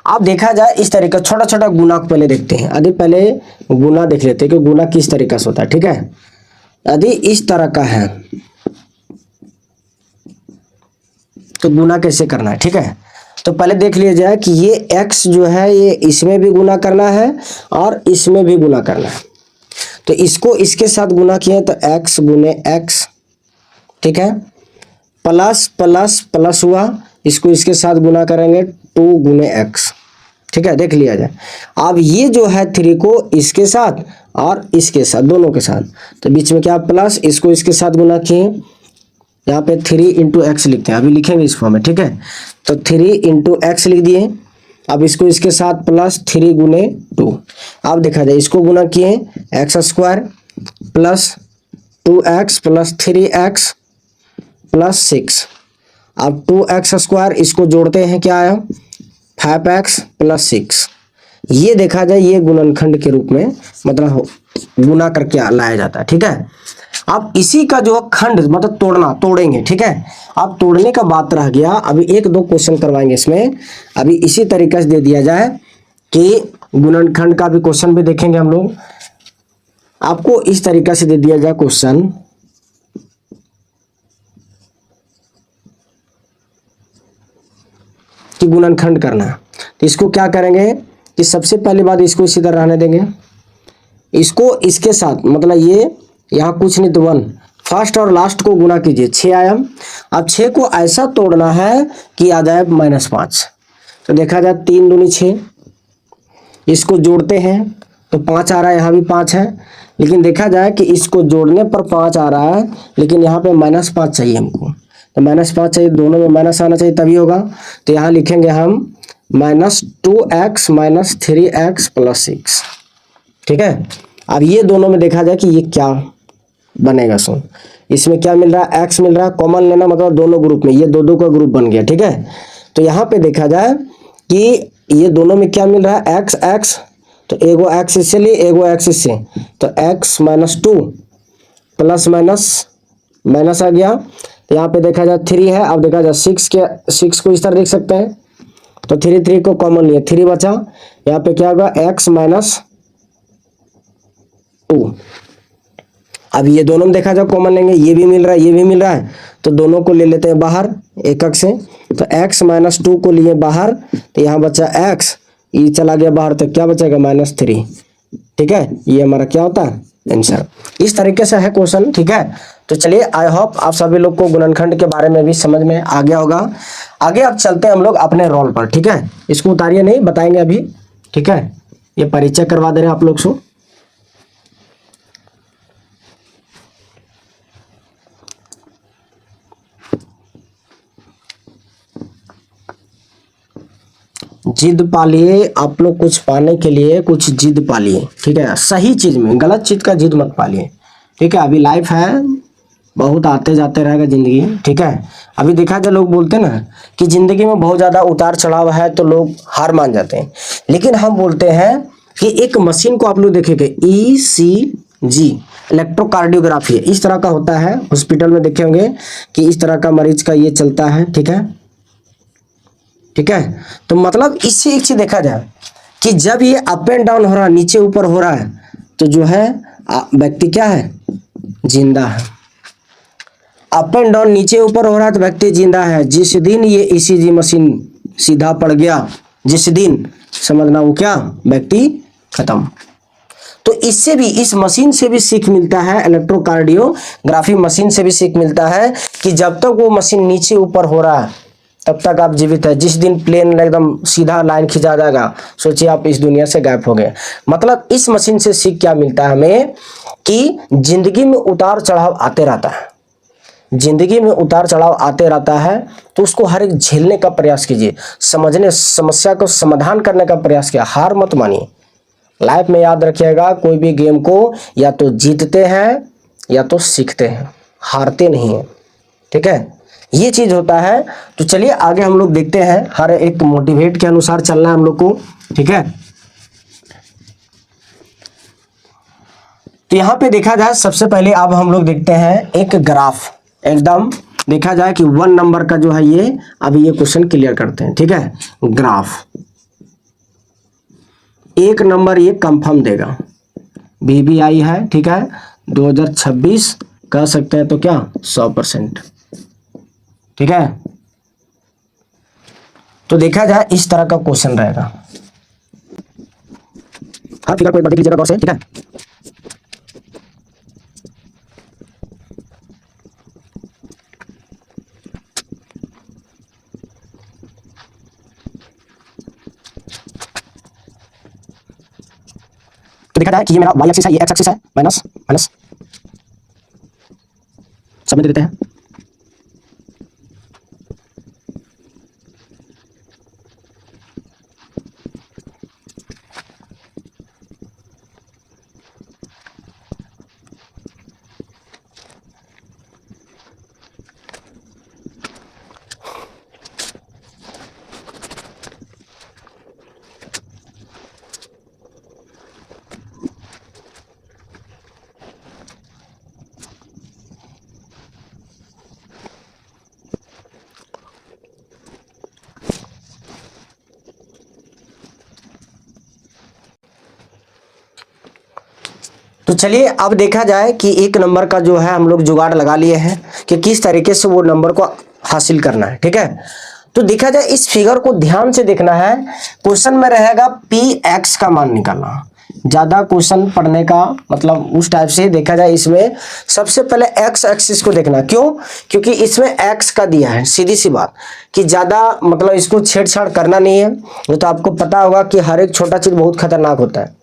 S1: अब देखा जाए इस तरीके, छोटा छोटा गुना को पहले देखते हैं। यदि पहले गुना देख लेते हैं कि गुना किस तरीके से होता है, ठीक है। यदि इस तरह का है तो गुना कैसे करना है, ठीक है। तो पहले देख लिया जाए कि ये x जो है ये इसमें भी गुना करना है और इसमें भी गुना करना है। तो इसको इसके साथ गुना किए तो x गुने x, ठीक है, प्लस प्लस प्लस हुआ, इसको इसके साथ गुना करेंगे 2 गुने x, ठीक है। देख लिया जाए, अब ये जो है 3 को इसके साथ और इसके साथ, दोनों के साथ, तो बीच में क्या प्लस, इसको इसके साथ गुना किए, यहाँ पे 3 इंटू एक्स लिखते हैं, अभी लिखेंगे इस फॉर्म में, ठीक है। तो 3 इंटू एक्स लिख दिए। अब इसको इसके साथ प्लस 3 गुने 2। अब देखा जाए इसको गुना किए, x square plus 2x plus 3x plus 6। अब 2x स्क्वायर इसको जोड़ते हैं, क्या आया 5x प्लस 6। ये देखा जाए ये गुणनखंड के रूप में मतलब गुना करके लाया जाता है, ठीक है। अब इसी का जो खंड मतलब तोड़ेंगे, ठीक है। अब तोड़ने का बात रह गया, अभी 1-2 क्वेश्चन करवाएंगे इसमें। अभी इसी तरीके से दे दिया जाए कि गुणनखंड का भी क्वेश्चन भी देखेंगे हम लोग। आपको इस तरीके से दे दिया जाए क्वेश्चन कि गुणनखंड करना है, तो इसको क्या करेंगे कि सबसे पहली बात इसको इसी तरह रहने देंगे, इसको इसके साथ मतलब ये यहाँ कुछ नहीं तो 1, फर्स्ट और लास्ट को गुना कीजिए, 6 आया। अब 6 को ऐसा तोड़ना है कि आ जाए -5। तो देखा जाए 3 दूनी 6, इसको जोड़ते हैं तो 5 आ रहा है, यहाँ भी 5 है, लेकिन देखा जाए कि इसको जोड़ने पर 5 आ रहा है, लेकिन यहाँ पे -5 चाहिए हमको, तो -5 चाहिए, दोनों में माइनस आना चाहिए तभी होगा। तो यहाँ लिखेंगे हम -2x - 3x + 6, ठीक है। अब ये दोनों में देखा जाए कि ये क्या बनेगा, सो इसमें क्या मिल रहा है, x मिल रहा है, कॉमन लेना मतलब दोनों ग्रुप में, ये दो का ग्रुप बन गया, ठीक है। तो यहाँ पे देखा जाए कि ये दोनों में क्या मिल रहा है, x, तो एगो x इससे लिए, एगो x इससे, तो x - 2 प्लस माइनस आ गया। तो यहाँ पे देखा जाए 3 है, अब देखा जाए 6 को इस तरह देख सकते हैं, तो 3 को कॉमन लिए, 3 बचा, यहाँ पे क्या होगा x - 2। अब ये दोनों में देखा जाए कॉमन लेंगे, ये भी मिल रहा है, ये भी मिल रहा है, तो दोनों को ले लेते हैं बाहर एकक से। तो x - 2 को लिए बाहर, तो यहाँ बचा x, ये चला गया बाहर, तो क्या बचेगा -3, ठीक है। ये हमारा क्या होता है आंसर। इस तरीके से है क्वेश्चन, ठीक है। तो चलिए, आई होप आप सभी लोग को गुणनखंड के बारे में भी समझ में आ गया होगा। आगे अब चलते हैं हम लोग अपने रोल पर, ठीक है। इसको उतारिए नहीं, बताएंगे अभी, ठीक है। ये परिचय करवा दे रहे हैं आप लोग से। जिद पालिए, आप लोग कुछ पाने के लिए कुछ जिद पालिए, ठीक है, सही चीज में, गलत चीज का जिद मत पालिए, ठीक है। अभी लाइफ है, बहुत आते जाते रहेगा जिंदगी, ठीक है। अभी देखा जाए, लोग बोलते ना कि जिंदगी में बहुत ज्यादा उतार चढ़ाव है तो लोग हार मान जाते हैं, लेकिन हम बोलते हैं कि एक मशीन को आप लोग देखेंगे, ECG, इलेक्ट्रोकार्डियोग्राफी, इस तरह का होता है, हॉस्पिटल में देखे होंगे कि इस तरह का मरीज का ये चलता है, ठीक है, ठीक है। तो मतलब इससे एक चीज देखा जाए कि जब ये अप एंड डाउन हो रहा है, नीचे ऊपर हो रहा है, तो जो है व्यक्ति क्या है, जिंदा है। अप एंड डाउन नीचे ऊपर हो रहा है तो व्यक्ति जिंदा है। जिस दिन ये ECG मशीन सीधा पड़ गया, जिस दिन, समझना वो क्या, व्यक्ति खत्म। तो इससे भी, इस मशीन से भी सीख मिलता है, इलेक्ट्रोकार्डियोग्राफी मशीन से भी सीख मिलता है कि जब तक वो मशीन नीचे ऊपर हो रहा है तब तक आप जीवित है। जिस दिन प्लेन एकदम सीधा लाइन खिंचा जाएगा, सोचिए आप इस दुनिया से गायब हो गए। मतलब इस मशीन से सीख क्या मिलता है हमें कि जिंदगी में उतार चढ़ाव आते रहता है, जिंदगी में उतार चढ़ाव आते रहता है, तो उसको हर एक झेलने का प्रयास कीजिए, समझने, समस्या को समाधान करने का प्रयास किया, हार मत मानिए। लाइफ में याद रखिएगा, कोई भी गेम को या तो जीतते हैं या तो सीखते हैं, हारते नहीं हैं, ठीक है, ये चीज होता है। तो चलिए आगे हम लोग देखते हैं, हर एक मोटिवेट के अनुसार चलना है हम लोग को, ठीक है। तो यहां पे देखा जाए, सबसे पहले अब हम लोग देखते हैं एक ग्राफ, एकदम देखा जाए कि 1 नंबर का जो है ये, अभी ये क्वेश्चन क्लियर करते हैं, ठीक है। ग्राफ 1 नंबर ये कंफर्म देगा, BBI है, ठीक है, 2026 कह सकते हैं तो क्या 100%, ठीक है। तो देखा जाए इस तरह का क्वेश्चन रहेगा, हर फिगर को एक बार देख लीजिएगा गौर से, ठीक है। तो देखा जाए कि ये मेरा y एक्सिस है, ये x एक्सिस है, माइनस माइनस सब में दे देते हैं। तो चलिए अब देखा जाए कि 1 नंबर का जो है हम लोग जुगाड़ लगा लिए हैं कि किस तरीके से वो नंबर को हासिल करना है, ठीक है। तो देखा जाए, इस फिगर को ध्यान से देखना है, क्वेश्चन में रहेगा PX का मान निकालना। ज्यादा क्वेश्चन पढ़ने का मतलब उस टाइप से देखा जाए, इसमें सबसे पहले x एक्सिस को देखना, क्यों, क्योंकि इसमें x का दिया है, सीधी सी बात कि ज्यादा मतलब इसको छेड़छाड़ करना नहीं है। वो तो आपको पता होगा कि हर एक छोटा चीज बहुत खतरनाक होता है,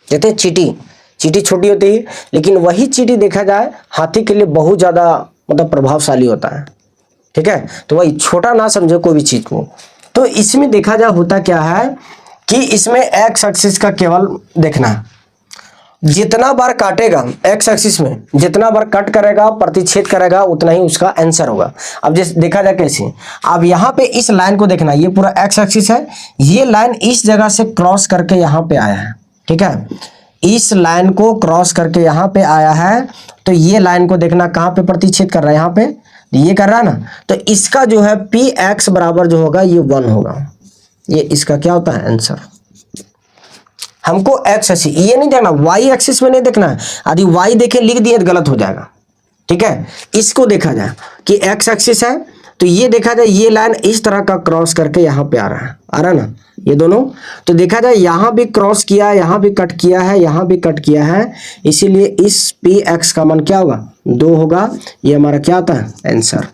S1: जैसे चींटी, चींटी छोटी होती है, लेकिन वही चींटी देखा जाए हाथी के लिए बहुत ज्यादा मतलब प्रभावशाली होता है, ठीक है। तो वही छोटा ना समझो कोई भी चीज को। तो इसमें देखा जाए होता क्या है कि इसमें एक्स एक्सिस का केवल देखना है, जितना बार काटेगा एक्स एक्सिस में, जितना बार कट करेगा, प्रतिच्छेद करेगा, उतना ही उसका आंसर होगा। अब जैसे देखा जाए कैसे, अब यहाँ पे इस लाइन को देखना, ये पूरा एक्स एक्सिस है, ये लाइन इस जगह से क्रॉस करके यहाँ पे आया है, ठीक है, इस लाइन को क्रॉस करके यहाँ पे आया है। तो ये लाइन को देखना कहाँ पे प्रतिच्छेद कर रहा है, यहाँ पे ये कर रहा है ना, तो इसका जो है PX बराबर जो होगा ये 1 होगा, ये इसका क्या होता है आंसर। हमको एक्स एक्सिस ये नहीं देखना, वाई एक्सिस में नहीं देखना है, यदि वाई देखे लिख दिए तो गलत हो जाएगा, ठीक है। इसको देखा जाए कि एक्स एक्सिस है, तो ये देखा जाए ये लाइन इस तरह का क्रॉस करके यहाँ पे आ रहा है ना, ये दोनों। तो देखा जाए यहाँ भी क्रॉस किया है, यहाँ भी कट किया है, यहाँ भी कट किया है, इसीलिए इस PX का मान क्या होगा 2 होगा, ये हमारा क्या आता है आंसर,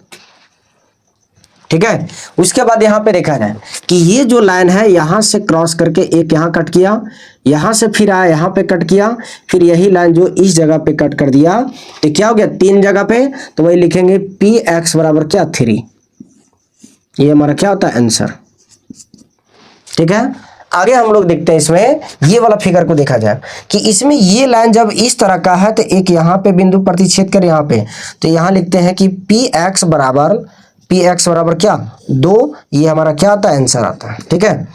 S1: ठीक है। उसके बाद यहाँ पे देखा जाए कि ये जो लाइन है यहाँ से क्रॉस करके एक यहाँ कट किया, यहाँ से फिर आया यहाँ पे कट किया, फिर यही लाइन जो इस जगह पे कट कर दिया, तो क्या हो गया 3 जगह पे, तो वही लिखेंगे PX बराबर क्या 3, ये हमारा क्या होता है आंसर। ठीक है। आगे हम लोग देखते हैं इसमें ये वाला फिगर को देखा जाए कि इसमें ये लाइन जब इस तरह का है तो एक यहाँ पे बिंदु प्रतिच्छेद कर यहाँ पे, तो यहाँ लिखते हैं कि पी एक्स बराबर क्या 2, ये हमारा क्या आता है आंसर आता है। ठीक है।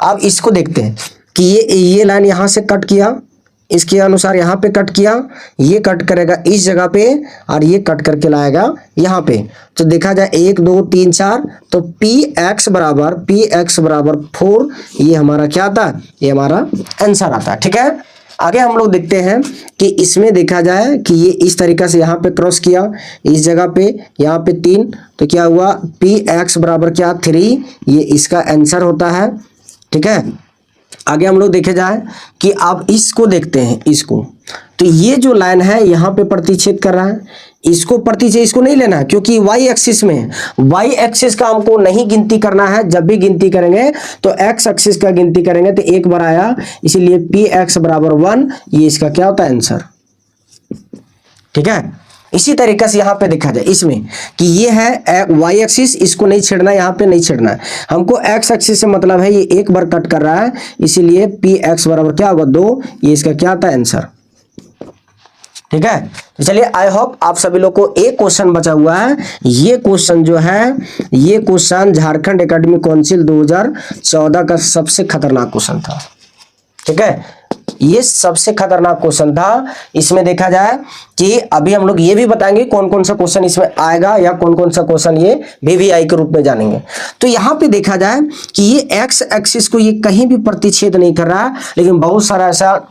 S1: अब इसको देखते हैं कि ये लाइन यहाँ से कट किया, इसके अनुसार यहाँ पे कट किया, ये कट करेगा इस जगह पे और ये कट करके लाएगा यहाँ पे। तो देखा जाए 1 2 3 4, तो पी एक्स बराबर 4, ये हमारा क्या आता है, ये हमारा आंसर आता है। ठीक है। आगे हम लोग देखते हैं कि इसमें देखा जाए कि ये इस तरीका से यहाँ पे क्रॉस किया, इस जगह पे यहाँ पे 3, तो क्या हुआ पी एक्स बराबर क्या 3, ये इसका आंसर होता है। ठीक है। आगे हम लोग देखे जाए कि आप इसको देखते हैं, इसको तो ये जो लाइन है यहाँ पे प्रतिच्छेद कर रहा है, इसको प्रतिच्छेद इसको नहीं लेना है क्योंकि वाई एक्सिस में, वाई एक्सिस का हमको नहीं गिनती करना है। जब भी गिनती करेंगे तो एक्स एक्सिस का गिनती करेंगे तो 1 बार आया, इसीलिए पी एक्स बराबर 1, ये इसका क्या होता है आंसर। ठीक है। इसी तरीके से यहाँ पे देखा जाए इसमें कि ये है वाई एक्सिस, इसको नहीं छेड़ना, यहाँ पे नहीं छेड़ना है हमको। एक्स एक्सिस से मतलब है ये 1 बार कट कर रहा है, इसीलिए पी एक्स बराबर क्या होगा 2, ये इसका क्या आता है आंसर। ठीक है। तो चलिए आई होप आप सभी लोग को एक क्वेश्चन बचा हुआ है। ये क्वेश्चन जो है, ये क्वेश्चन झारखंड एकेडमिक काउंसिल 2014 का सबसे खतरनाक क्वेश्चन था। ठीक है। ये सबसे खतरनाक क्वेश्चन था। इसमें देखा जाए कि अभी हम लोग ये भी बताएंगे कौन कौन सा क्वेश्चन इसमें आएगा या कौन कौन सा क्वेश्चन ये वीवीआई के रूप में जानेंगे। तो यहाँ पे देखा जाए कि ये एक्स एक्सिस को ये कहीं भी प्रतिच्छेद नहीं कर रहा है, लेकिन बहुत सारा ऐसा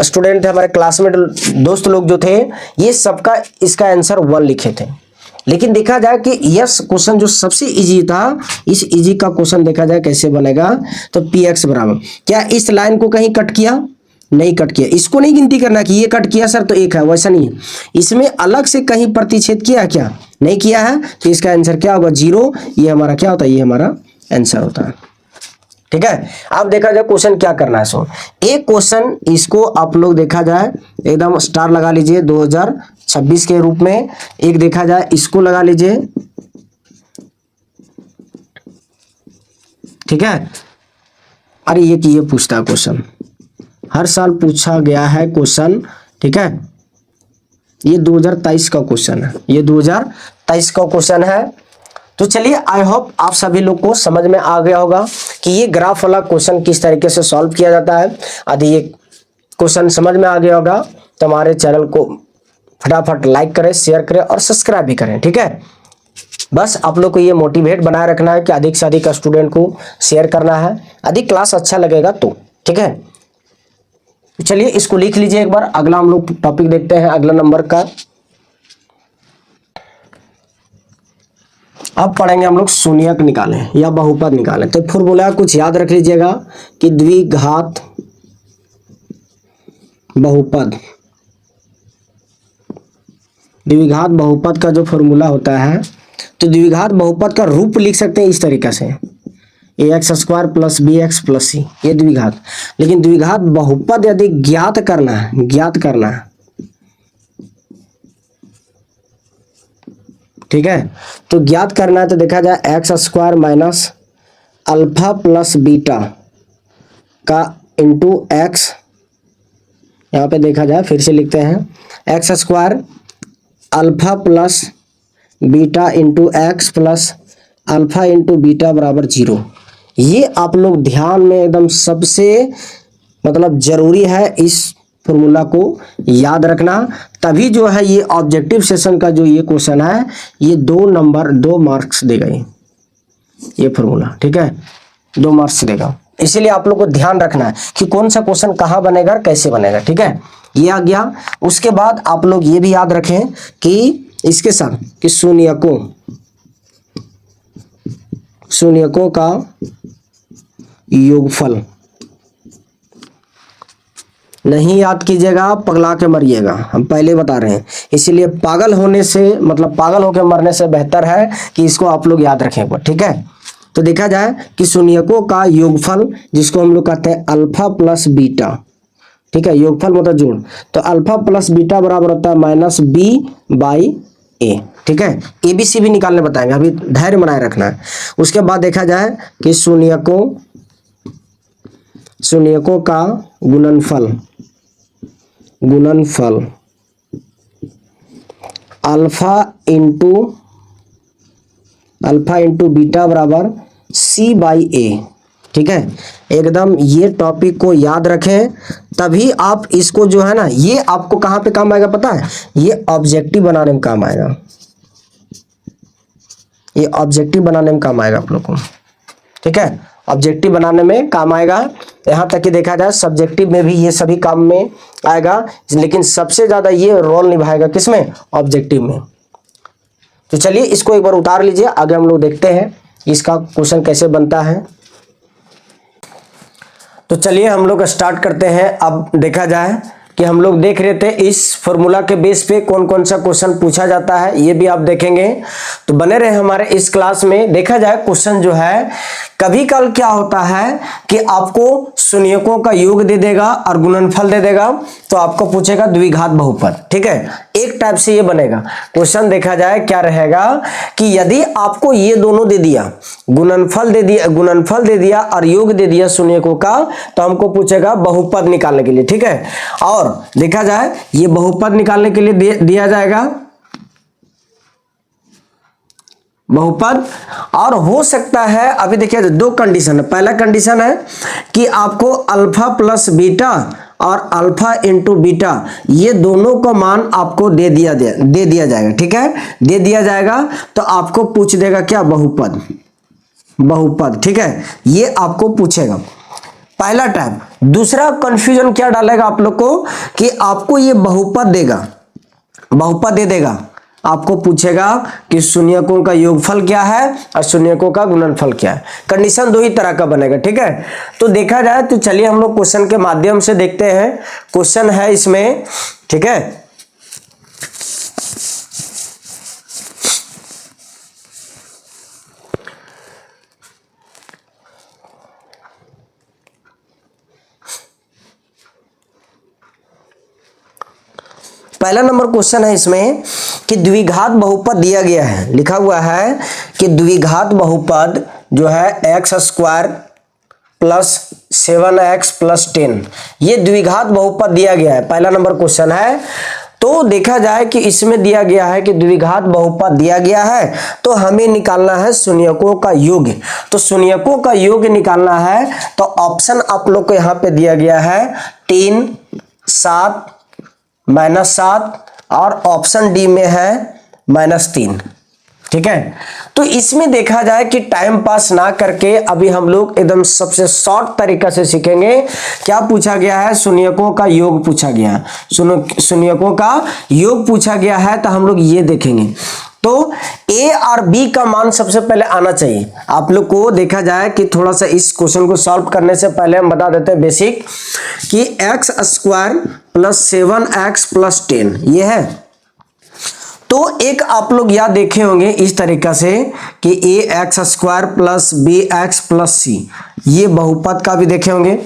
S1: स्टूडेंट थे, हमारे क्लासमेट दोस्त लोग जो थे, ये सबका इसका आंसर 1 लिखे थे। लेकिन देखा जाए कि यस क्वेश्चन जो सबसे इजी था, इस इजी का क्वेश्चन देखा जाए कैसे बनेगा। तो पी एक्स बराबर क्या इस लाइन को कहीं कट किया, नहीं कट किया, इसको नहीं गिनती करना कि ये कट किया सर तो 1 है, वैसा नहीं है। इसमें अलग से कहीं प्रतिच्छेद किया क्या, नहीं किया है, तो इसका आंसर क्या होगा 0, ये हमारा क्या होता है, ये हमारा आंसर होता है। ठीक है। अब देखा जाए क्वेश्चन क्या करना है। सो एक क्वेश्चन इसको आप लोग देखा जाए एकदम स्टार लगा लीजिए 2026 के रूप में। एक देखा जाए इसको लगा लीजिए। ठीक है। अरे ये कि ये पूछता है क्वेश्चन, हर साल पूछा गया है क्वेश्चन। ठीक है। ये 2023 का क्वेश्चन है, ये 2023 का क्वेश्चन है। तो चलिए आई होप आप सभी लोग को समझ में आ गया होगा कि ये ग्राफ वाला क्वेश्चन किस तरीके से सॉल्व किया जाता है। यदि ये क्वेश्चन समझ में आ गया होगा तो हमारे चैनल को फटाफट लाइक करें, शेयर करें और सब्सक्राइब भी करें। ठीक है। बस आप लोग को ये मोटिवेट बनाए रखना है कि अधिक से अधिक स्टूडेंट को शेयर करना है, अधिक क्लास अच्छा लगेगा तो। ठीक है। चलिए इसको लिख लीजिए एक बार। अगला हम लोग टॉपिक देखते हैं, अगला नंबर का। अब पढ़ेंगे हम लोग शून्यक निकालें या बहुपद निकालें। तो फॉर्मूला कुछ याद रख लीजिएगा कि द्विघात बहुपद, द्विघात बहुपद का जो फॉर्मूला होता है, तो द्विघात बहुपद का रूप लिख सकते हैं इस तरीके से, ax² + bx + c, ये द्विघात। लेकिन द्विघात बहुपद यदि ज्ञात करना है, ठीक है, तो ज्ञात करना है तो देखा जाए x² - अल्फा + बीटा का इंटू x, यहाँ पे देखा जाए फिर से लिखते हैं x² alpha + beta into x + alpha into beta बराबर 0। ये आप लोग ध्यान में एकदम सबसे मतलब जरूरी है इस फॉर्मूला को याद रखना, तभी जो है ये ऑब्जेक्टिव सेशन का जो ये क्वेश्चन है ये 2 मार्क्स देगा ये फॉर्मूला। ठीक है, 2 मार्क्स देगा। इसीलिए आप लोग को ध्यान रखना है कि कौन सा क्वेश्चन कहाँ बनेगा और कैसे बनेगा। ठीक है, ये आ गया। उसके बाद आप लोग ये भी याद रखें कि इसके साथ कि शून्यकों का योगफल नहीं याद कीजिएगा, पगला के मरिएगा, हम पहले बता रहे हैं। इसीलिए पागल होने से मतलब पागल होकर मरने से बेहतर है कि इसको आप लोग याद रखें एक बार। ठीक है, तो देखा जाए कि शून्यकों का योगफल जिसको हम लोग कहते हैं अल्फा + बीटा। ठीक है, योगफल मतलब जोड़, तो अल्फा + बीटा बराबर होता है -b/a। ठीक है, ABC भी निकालने बताएंगे, अभी धैर्य बनाए रखना है। उसके बाद देखा जाए कि शून्यकों शून्यकों का गुणनफल अल्फा इंटू बीटा बराबर सी बाई ए। ठीक है, एकदम ये टॉपिक को याद रखें, तभी आप इसको जो है ना, ये आपको कहां पे काम आएगा पता है, ये ऑब्जेक्टिव बनाने में काम आएगा, ये ऑब्जेक्टिव बनाने में काम आएगा आप लोग को। ठीक है, ऑब्जेक्टिव बनाने में काम आएगा। यहां तक कि देखा जाए सब्जेक्टिव में भी ये सभी काम में आएगा, लेकिन सबसे ज्यादा ये रोल निभाएगा किसमें, ऑब्जेक्टिव में। तो चलिए इसको एक बार उतार लीजिए, आगे हम लोग देखते हैं इसका क्वेश्चन कैसे बनता है। तो चलिए हम लोग स्टार्ट करते हैं। अब देखा जाए कि हम लोग देख रहे थे इस फॉर्मूला के बेस पे कौन कौन सा क्वेश्चन पूछा जाता है, ये भी आप देखेंगे, तो बने रहे हमारे इस क्लास में। देखा जाए क्वेश्चन जो है, कभी कल क्या होता है कि आपको शून्यकों का योग दे देगा और गुणनफल दे देगा, तो आपको पूछेगा द्विघात बहुपद। ठीक है, एक टाइप से ये बनेगा क्वेश्चन। देखा जाए क्या रहेगा कि यदि आपको ये दोनों दे दिया, गुणनफल दे दिया और योग दे दिया शून्यकों का, तो हमको पूछेगा बहुपद निकालने के लिए। ठीक है, और देखा जाए ये बहुपद निकालने के लिए दिया जाएगा बहुपद, और हो सकता है, अभी देखिए दो कंडीशन है। पहला कंडीशन है कि आपको अल्फा प्लस बीटा और अल्फा इंटू बीटा ये दोनों का मान आपको दे दिया जाएगा। ठीक है, दे दिया जाएगा तो आपको पूछ देगा क्या, बहुपद। ठीक है, ये आपको पूछेगा पहला टाइप। दूसरा कंफ्यूजन क्या डालेगा आप लोग को कि आपको ये बहुपद दे देगा, आपको पूछेगा कि शून्यकों का योगफल क्या है और शून्यकों का गुणनफल क्या है। कंडीशन दो ही तरह का बनेगा। ठीक है, तो देखा जाए तो चलिए हम लोग क्वेश्चन के माध्यम से देखते हैं। क्वेश्चन है इसमें, ठीक है, पहला नंबर क्वेश्चन है इसमें कि द्विघात बहुपद दिया गया है। लिखा हुआ है कि द्विघात बहुपद जो है x square plus 7x plus 10, ये द्विघात बहुपद दिया गया है। पहला नंबर क्वेश्चन है। तो देखा जाए कि इसमें दिया गया है कि द्विघात बहुपद दिया गया है, तो हमें निकालना है शून्यकों का योग। तो शून्यकों का योग निकालना है, तो ऑप्शन आप लोग को यहां पे दिया गया है 3, 7, -7, और ऑप्शन डी में है -3। ठीक है, तो इसमें देखा जाए कि टाइम पास ना करके अभी हम लोग एकदम सबसे शॉर्ट तरीका से सीखेंगे। क्या पूछा गया है, शून्यकों का योग पूछा गया है, शून्यकों का योग पूछा गया है, तो हम लोग ये देखेंगे। तो ए और बी का मान सबसे पहले आना चाहिए आप लोग को। देखा जाए कि थोड़ा सा इस क्वेश्चन को सॉल्व करने से पहले हम बता देते हैं बेसिक कि x square plus 7x plus 10 ये है। तो एक आप लोग याद देखे होंगे इस तरीका से कि A X square plus B X plus C, ये बहुपद का भी देखे होंगे।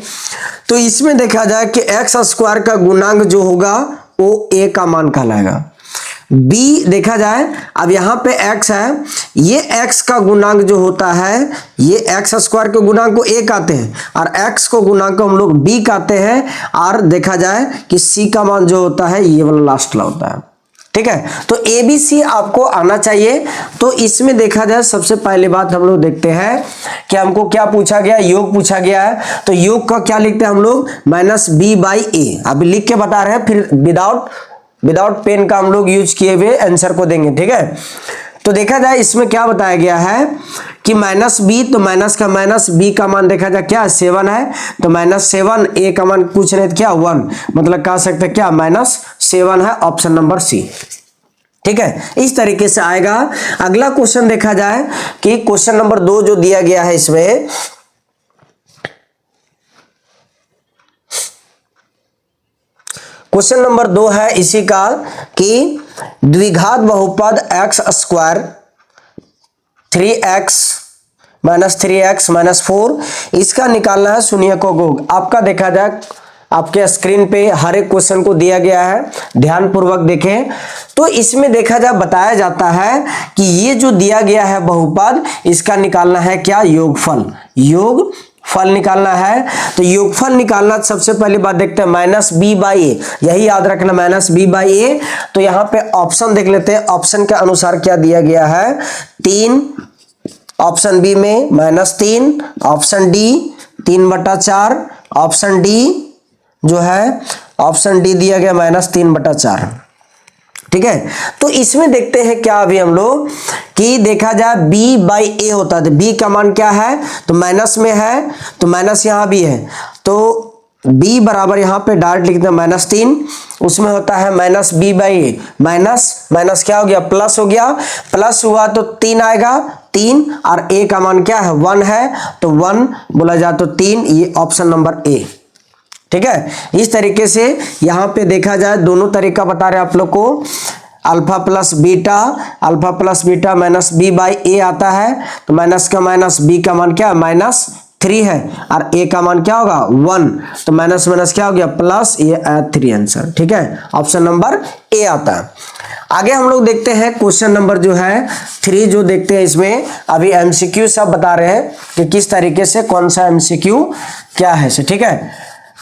S1: तो इसमें देखा जाए कि एक्स स्क्वायर का गुणांक जो होगा वो ए का मान कहलाएगा। बी देखा जाए, अब यहां पे x है, ये x का गुणांक जो होता है, ये एक्स स्क्वायर के गुणांक को a कहते हैं और x को गुणांक को हम लोग b कहते हैं। और देखा जाए कि c का मान जो होता है ये वाला लास्ट वाला होता है। ठीक है, तो ए बी सी आपको आना चाहिए। तो इसमें देखा जाए सबसे पहली बात हम लोग देखते हैं कि हमको क्या पूछा गया, योग पूछा गया है। तो योग का क्या लिखते हैं हम लोग, -b/a। अभी लिख के बता रहे हैं, फिर विदाउट पेन का हम लोग यूज किए हुए आंसर को देंगे। ठीक है, तो देखा जाए इसमें क्या बताया गया है कि -b, तो माइनस का माइनस, b का मान देखा जाए क्या 7 है, तो -7, a का मान पूछ रहे थे क्या 1, मतलब कह सकते क्या -7 है, ऑप्शन नंबर सी। ठीक है, इस तरीके से आएगा। अगला क्वेश्चन देखा जाए कि क्वेश्चन नंबर 2 जो दिया गया है इसमें, क्वेश्चन नंबर 2 है इसी का कि द्विघात बहुपद एक्स स्क्वायर 3x - 3x - 4, इसका निकालना है शून्यकों को। आपका देखा जाए आपके स्क्रीन पे हर एक क्वेश्चन को दिया गया है, ध्यान पूर्वक देखें। तो इसमें देखा जाए बताया जाता है कि ये जो दिया गया है बहुपद, इसका निकालना है क्या, योगफल। फल निकालना है, तो योगफल निकालना सबसे पहली बात देखते हैं माइनस बी बाई ए, यही याद रखना माइनस बी बाई ए। तो यहाँ पे ऑप्शन देख लेते हैं, ऑप्शन के अनुसार क्या दिया गया है 3, ऑप्शन बी में -3, ऑप्शन डी 3/4, ऑप्शन डी जो है ऑप्शन डी दिया गया -3/4। ठीक है, तो इसमें देखते हैं क्या अभी हम लोग कि देखा जाए b बाई ए होता है, तो b का मान क्या है, तो माइनस में है, तो माइनस यहां भी है, तो b बराबर यहां पे डायरेक्ट लिखते हैं -3, उसमें होता है minus B by A, minus minus क्या हो गया प्लस हो गया, प्लस हुआ तो 3 आएगा, 3 और a का मान क्या है 1 है, तो 1 बोला जाए तो 3, ये ऑप्शन नंबर ए। ठीक है, इस तरीके से यहां पे देखा जाए दोनों तरीका बता रहे आप लोग को, alpha plus beta minus B by A आता है, तो माइनस का माइनस बी का मान क्या है -3 है और ए का मान क्या होगा 1, तो माइनस माइनस क्या हो गया प्लस, ये 3 आंसर। ठीक है, ऑप्शन नंबर ए आता है। आगे हम लोग देखते हैं क्वेश्चन नंबर जो है 3, जो देखते हैं इसमें अभी एमसीक्यू सब बता रहे हैं कि किस तरीके से कौन सा एमसीक्यू क्या है। ठीक है,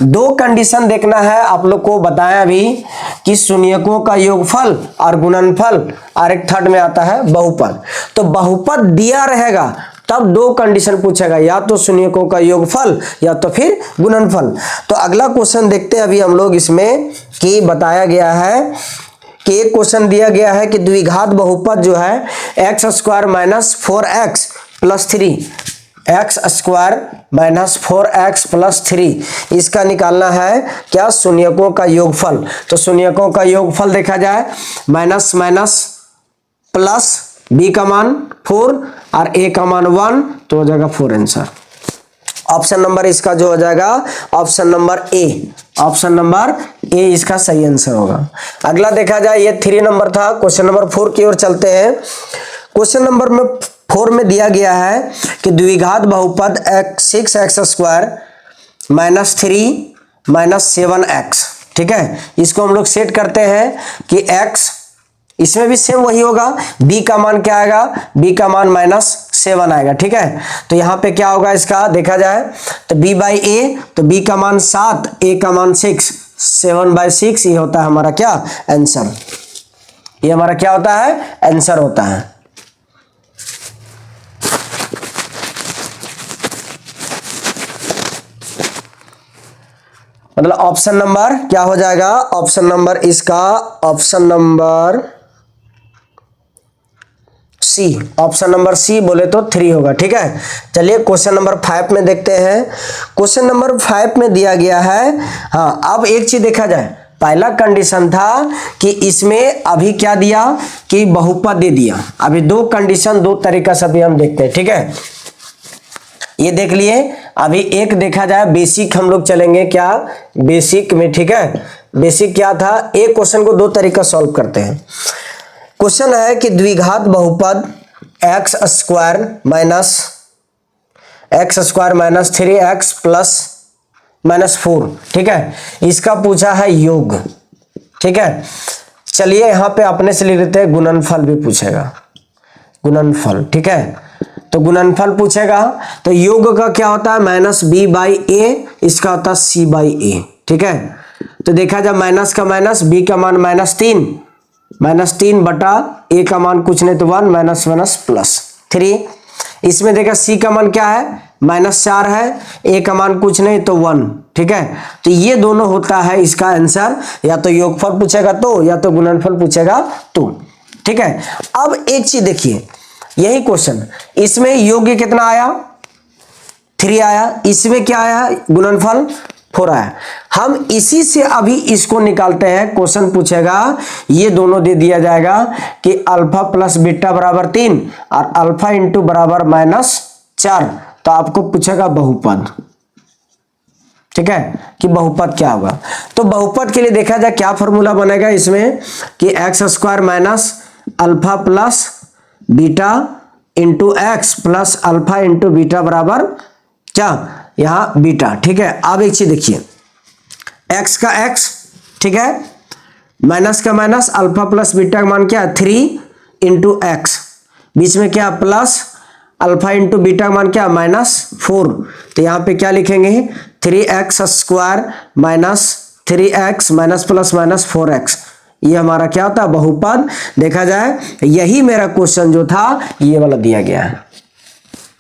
S1: 2 कंडीशन देखना है आप लोग को, बताएं अभी कि शून्यकों का योगफल और गुणनफल, और एक थर्ड में आता है बहुपद। तो बहुपद दिया रहेगा तब 2 कंडीशन पूछेगा, या तो शून्यकों का योगफल या तो फिर गुणनफल। तो अगला क्वेश्चन देखते हैं अभी हम लोग इसमें कि बताया गया है कि एक क्वेश्चन दिया गया है कि द्विघात बहुपद जो है x² - 4x + 3, x² - 4x + 3, इसका निकालना है क्या शून्यकों का योगफल। तो शून्यकों का योगफल देखा जाए माइनस माइनस प्लस, b का मान 4 और a का मान 1, तो हो जाएगा 4 आंसर। ऑप्शन नंबर इसका जो हो जाएगा option number A, option number A इसका सही आंसर होगा। अगला देखा जाए ये 3 नंबर था, क्वेश्चन नंबर 4 की ओर चलते हैं। क्वेश्चन नंबर 4 में दिया गया है कि द्विघात बहुपद 6x² - 3 - 7x। ठीक है, इसको हम लोग सेट करते हैं कि x, इसमें भी सेम वही होगा, b का मान क्या आएगा, b का मान -7 आएगा। ठीक है, तो यहाँ पे क्या होगा इसका देखा जाए तो b बाई ए, तो b का मान 7, a का मान 6, 7/6, ये होता है हमारा क्या आंसर, ये हमारा क्या होता है आंसर होता है। मतलब ऑप्शन नंबर क्या हो जाएगा, ऑप्शन नंबर इसका option number C, option number C बोले तो 3 होगा। ठीक है, चलिए क्वेश्चन नंबर 5 में देखते हैं। क्वेश्चन नंबर 5 में दिया गया है, हाँ अब एक चीज देखा जाए, पहला कंडीशन था कि इसमें अभी क्या दिया कि बहुपद दे दिया, अभी 2 कंडीशन 2 तरीका से अभी हम देखते हैं। ठीक है, ये देख लिए, अभी एक देखा जाए बेसिक हम लोग चलेंगे क्या बेसिक में। ठीक है, बेसिक क्या था, एक क्वेश्चन को 2 तरीका सॉल्व करते हैं। क्वेश्चन है कि द्विघात बहुपद x² - 3x + -4। ठीक है, इसका पूछा है योग। ठीक है, चलिए यहां पे अपने से लिख लेते हैं, गुणनफल भी पूछेगा, गुणनफल। ठीक है, तो गुणनफल पूछेगा, तो योग का क्या होता है -b बाई ए, इसका होता है c बाई ए। ठीक है, तो देखा जाए माइनस का माइनस, b का मान -3 बटा a का मान कुछ नहीं तो 1 माइनस माइनस प्लस 3। इसमें देखा c का मान क्या है -4 है, a का मान कुछ नहीं तो 1। ठीक है, तो ये दोनों होता है इसका आंसर, या तो योगफल पूछेगा तो, या तो गुणनफल पूछेगा तो। ठीक है, अब एक चीज देखिए, यही क्वेश्चन, इसमें योग कितना आया 3 आया, इसमें क्या आया गुणनफल 4 आया। हम इसी से अभी इसको निकालते हैं, क्वेश्चन पूछेगा, ये दोनों दे दिया जाएगा कि अल्फा प्लस बीटा बराबर 3 और अल्फा इंटू बराबर -4, तो आपको पूछेगा बहुपद। ठीक है, कि बहुपद क्या होगा, तो बहुपद के लिए देखा जाए क्या फॉर्मूला बनेगा इसमें कि x² - alpha plus beta into x plus alpha into beta बराबर क्या, यहां बीटा। ठीक है, अब एक चीज देखिए, x का x, ठीक है, माइनस का माइनस, अल्फा प्लस बीटा का मान क्या है 3 इंटू एक्स, बीच में क्या प्लस अल्फा इंटू बीटा का मान क्या, -4। तो यहाँ पे क्या लिखेंगे, 3x² minus 3x minus plus minus 4x। ये हमारा क्या होता है, बहुपद। देखा जाए यही मेरा क्वेश्चन जो था ये वाला दिया गया है।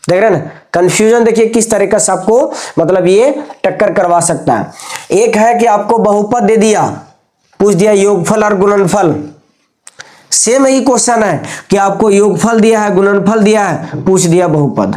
S1: देख रहे हैं ना, कंफ्यूजन देखिए किस तरीके से आपको मतलब ये टक्कर करवा सकता है। एक है कि आपको बहुपद दे दिया, पूछ दिया योगफल और गुणनफल। सेम ही क्वेश्चन है कि आपको योगफल दिया है, गुणनफल दिया है, पूछ दिया बहुपद।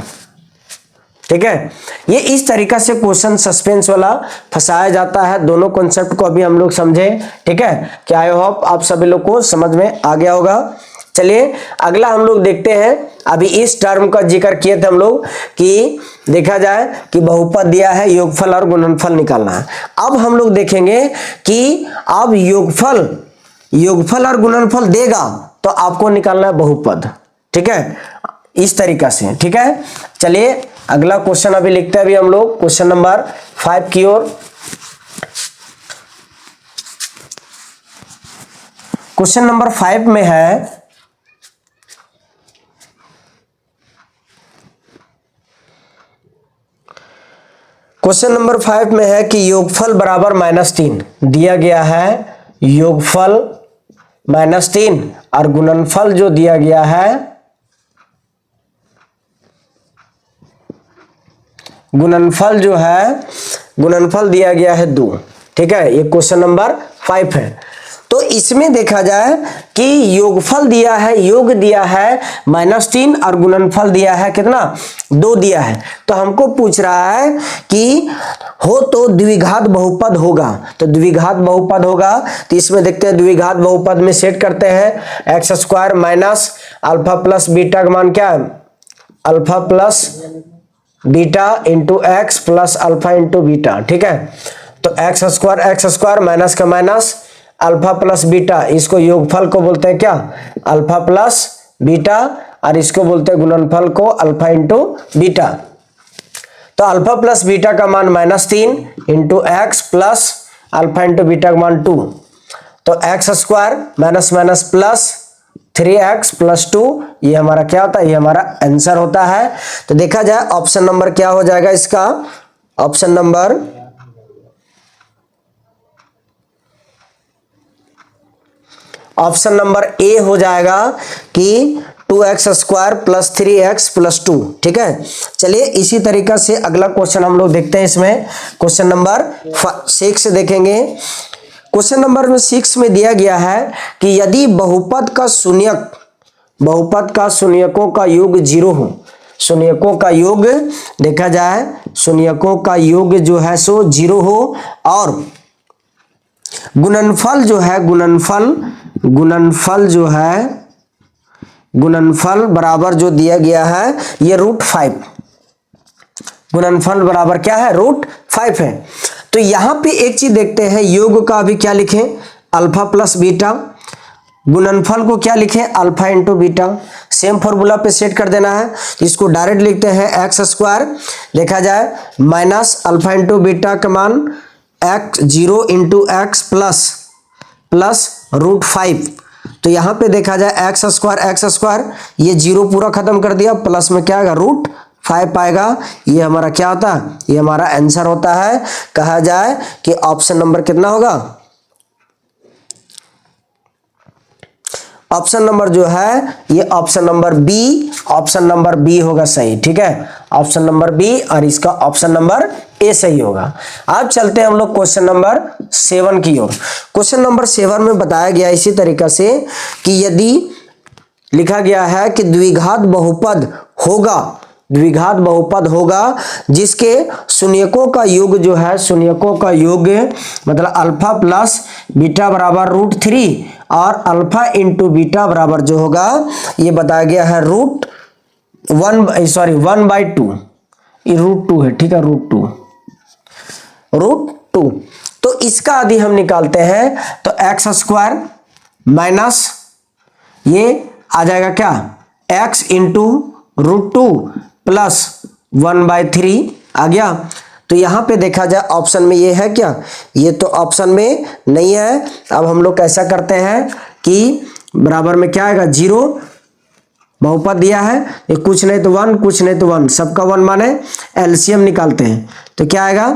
S1: ठीक है, ये इस तरीका से क्वेश्चन सस्पेंस वाला फंसाया जाता है। दोनों कॉन्सेप्ट को अभी हम लोग समझे। ठीक है, क्या आई होप आप सभी लोग को समझ में आ गया होगा। चलिए अगला हम लोग देखते हैं। अभी इस टर्म का जिक्र किए थे हम लोग कि देखा जाए कि बहुपद दिया है, योगफल और गुणनफल निकालना है। अब हम लोग देखेंगे कि अब योगफल और गुणनफल देगा तो आपको निकालना है बहुपद। ठीक है, इस तरीका से। ठीक है, चलिए अगला क्वेश्चन अभी लिखते हैं अभी हम लोग क्वेश्चन नंबर 5 की ओर। क्वेश्चन नंबर 5 में है क्वेश्चन नंबर 5 में है कि योगफल बराबर -3 दिया गया है, योगफल -3 और गुणनफल जो दिया गया है, गुणनफल जो है, गुणनफल दिया गया है 2। ठीक है, ये क्वेश्चन नंबर 5 है। तो इसमें देखा जाए कि योगफल दिया है, योग दिया है -3 और गुणनफल दिया है कितना, 2 दिया है। तो हमको पूछ रहा है कि हो तो द्विघात बहुपद होगा। तो द्विघात बहुपद होगा तो इसमें देखते हैं द्विघात बहुपद में सेट करते हैं। x² minus alpha plus beta का मान क्या है, alpha plus beta into x plus alpha into beta. ठीक है, तो x² माइनस का माइनस अल्फा प्लस बीटा, इसको योगफल को बोलते हैं क्या, अल्फा प्लस बीटा, और इसको बोलते हैं गुणनफल को अल्फा इंटू बीटा। तो अल्फा प्लस बीटा का मान -3 into x plus alpha into beta का मान 2। तो x² minus minus plus 3x plus 2, ये हमारा क्या होता है, ये हमारा आंसर होता है। तो देखा जाए ऑप्शन नंबर क्या हो जाएगा इसका, ऑप्शन नंबर ए हो जाएगा कि 2x² प्लस 3x प्लस 2। ठीक है, चलिए इसी तरीका से अगला क्वेश्चन हम लोग देखते हैं। इसमें क्वेश्चन नंबर 6 देखेंगे। क्वेश्चन नंबर 6 में दिया गया है कि यदि बहुपद का शून्यकों का योग 0 हो, शून्यकों का योग देखा जाए, शून्यकों का योग जो है सो 0 हो, और गुणनफल जो है, गुणनफल बराबर जो दिया गया है ये √5, गुणनफल बराबर क्या है, √5 है। तो यहां पे एक चीज देखते हैं, योग का अभी क्या लिखें, अल्फा प्लस बीटा, गुणनफल को क्या लिखें, alpha into beta. Same formula पे सेट कर देना है। इसको डायरेक्ट लिखते हैं x² देखा जाए माइनस अल्फा इंटू बीटा का मान x0 इंटू एक्स प्लस √5। तो यहां पे देखा जाए x² ये 0 पूरा खत्म कर दिया, प्लस में क्या आएगा, √5 आएगा। ये हमारा क्या होता है, ये हमारा आंसर होता है। कहा जाए कि ऑप्शन नंबर कितना होगा, ऑप्शन नंबर जो है ये ऑप्शन नंबर बी होगा सही। ठीक है, ऑप्शन नंबर बी, और इसका ऑप्शन नंबर ए सही होगा। अब चलते हैं हम लोग क्वेश्चन नंबर 7 की ओर। क्वेश्चन नंबर 7 में बताया गया इसी तरीका से कि यदि लिखा गया है कि द्विघात बहुपद होगा जिसके शून्यकों का योग जो है, शून्यकों का योग मतलब अल्फा प्लस बीटा बराबर √3 और अल्फा इंटू बीटा बराबर जो होगा ये बताया गया है √1/2, ये √2 है। ठीक है, √2। तो इसका यदि हम निकालते हैं तो x² माइनस ये आ जाएगा क्या, x इंटू √2 प्लस 1/3 आ गया। तो यहां पे देखा जाए ऑप्शन में ये है क्या, ये तो ऑप्शन में नहीं है। अब हम लोग कैसा करते हैं कि बराबर में क्या आएगा, 0 बहुपद दिया है, ये कुछ नहीं तो 1, कुछ नहीं तो 1, सबका 1 माने एलसीएम निकालते हैं तो क्या आएगा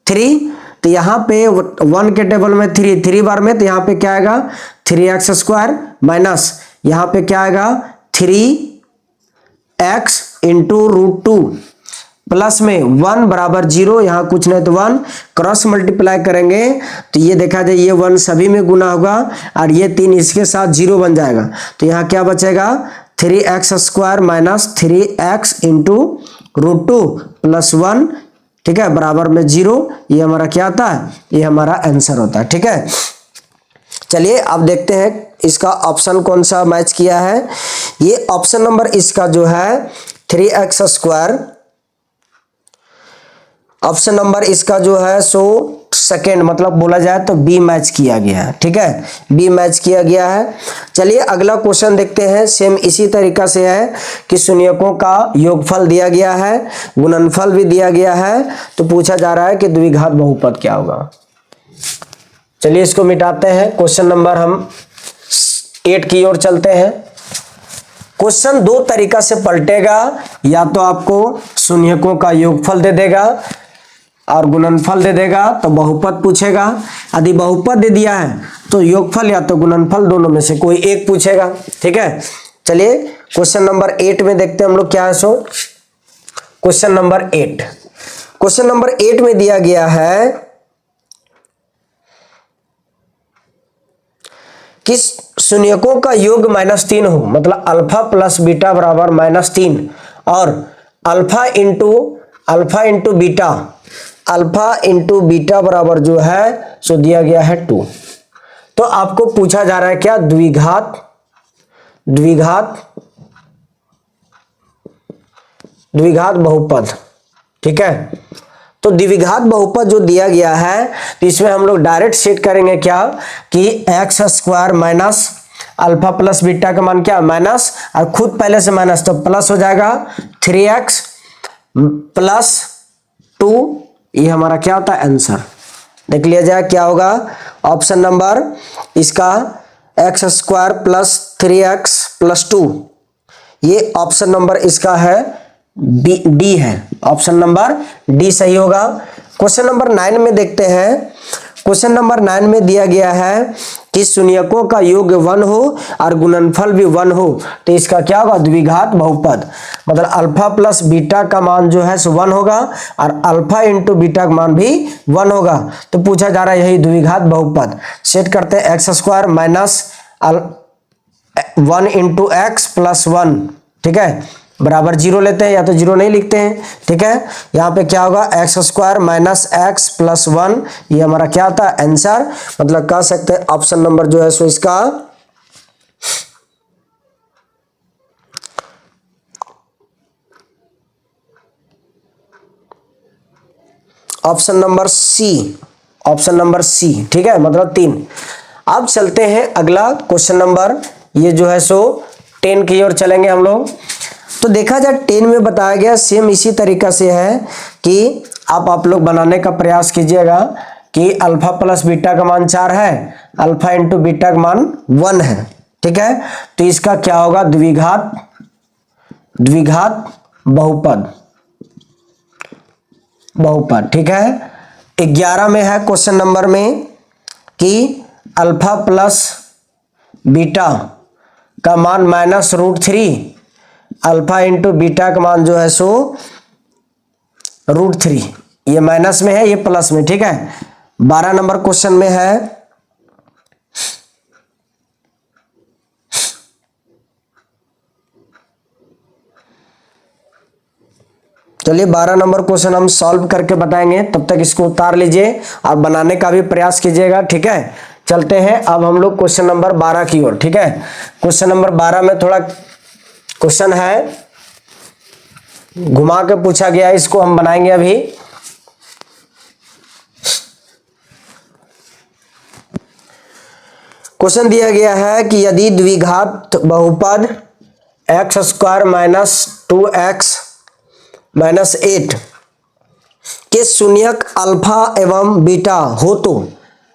S1: 3। तो यहाँ पे 1 के टेबल में 3 बार में, तो यहाँ पे क्या आएगा 3x² माइनस यहाँ पे क्या आएगा 3x इंटू √2 प्लस में 1 बराबर 0, यहाँ कुछ नहीं तो 1, क्रॉस मल्टीप्लाई करेंगे तो ये देखा जाए ये 1 सभी में गुना होगा और ये 3 इसके साथ 0 बन जाएगा। तो यहाँ क्या बचेगा 3x² minus 3x into √2 plus 1, ठीक है, बराबर में 0। ये हमारा क्या आता है, ये हमारा आंसर होता है। ठीक है, चलिए अब देखते हैं इसका ऑप्शन कौन सा मैच किया है। ये ऑप्शन नंबर इसका जो है 3x², ऑप्शन नंबर इसका जो है सो सेकेंड, मतलब बोला जाए तो बी मैच किया गया है। ठीक है, बी मैच किया गया है। चलिए अगला क्वेश्चन देखते हैं। सेम इसी तरीका से है कि शून्यकों का योगफल दिया गया है, गुणनफल भी दिया गया है, तो पूछा जा रहा है कि द्विघात बहुपद क्या होगा। चलिए इसको मिटाते हैं। क्वेश्चन नंबर हम 8 की ओर चलते हैं। क्वेश्चन दो तरीका से पलटेगा, या तो आपको शून्यकों का योगफल दे देगा और गुणनफल दे देगा तो बहुपद पूछेगा। यदि बहुपद दे दिया है तो योगफल या तो गुणनफल दोनों में से कोई एक पूछेगा। ठीक है, चलिए क्वेश्चन नंबर 8 में देखते हैं हम लोग क्या है। So question number 8, question number 8 में दिया गया है कि शून्यकों का योग -3 हो, मतलब अल्फा प्लस बीटा बराबर -3 और अल्फा इंटू बीटा बराबर जो है सो दिया गया है 2। तो आपको पूछा जा रहा है क्या द्विघात बहुपद। ठीक है, तो द्विघात बहुपद जो दिया गया है तो इसमें हम लोग डायरेक्ट सेट करेंगे क्या कि x² minus alpha plus beta का मान क्या माइनस, और खुद पहले से माइनस तो प्लस हो जाएगा 3x प्लस 2, ये हमारा क्या होता है आंसर। देख लिया जाए क्या होगा। ऑप्शन नंबर इसका x² प्लस 3x प्लस 2, ये ऑप्शन नंबर इसका है डी है, ऑप्शन नंबर डी सही होगा। क्वेश्चन नंबर 9 में देखते हैं। क्वेश्चन नंबर 9 में दिया गया है कि शून्यकों का योग 1 हो और गुणनफल भी 1 हो, तो इसका क्या होगा द्विघात बहुपद। मतलब अल्फा प्लस बीटा का मान जो है सो 1 होगा और अल्फा इंटू बीटा का मान भी 1 होगा। तो पूछा जा रहा है यही द्विघात बहुपद। सेट करते हैं x² minus 1 into x plus 1, ठीक है, बराबर 0 लेते हैं, या तो 0 नहीं लिखते हैं। ठीक है, यहाँ पे क्या होगा x² माइनस एक्स प्लस 1, ये हमारा क्या आता है आंसर। मतलब कह सकते हैं ऑप्शन नंबर जो है सो इसका option number C, option number C. ठीक है, मतलब 3। अब चलते हैं अगला क्वेश्चन नंबर, ये जो है सो 10 की ओर चलेंगे हम लोग। तो देखा जाए 10 में बताया गया सेम इसी तरीका से है कि आप लोग बनाने का प्रयास कीजिएगा कि अल्फा प्लस बीटा का मान 4 है, अल्फा इंटू बीटा का मान 1 है। ठीक है, तो इसका क्या होगा द्विघात बहुपद। ठीक है, 11 में है क्वेश्चन नंबर में कि अल्फा प्लस बीटा का मान -√3, अल्फा इंटू बीटा का मान जो है सो √3, ये माइनस में है ये प्लस में। ठीक है, 12 नंबर क्वेश्चन में है चलिए 12 नंबर क्वेश्चन हम सॉल्व करके बताएंगे, तब तक इसको उतार लीजिए, आप बनाने का भी प्रयास कीजिएगा। ठीक है, चलते हैं अब हम लोग क्वेश्चन नंबर 12 की ओर। ठीक है, क्वेश्चन नंबर 12 में थोड़ा क्वेश्चन है घुमा के पूछा गया है, इसको हम बनाएंगे अभी। क्वेश्चन दिया गया है कि यदि द्विघात बहुपद x² माइनस 2x माइनस 8 के शून्यक अल्फा एवं बीटा हो तो,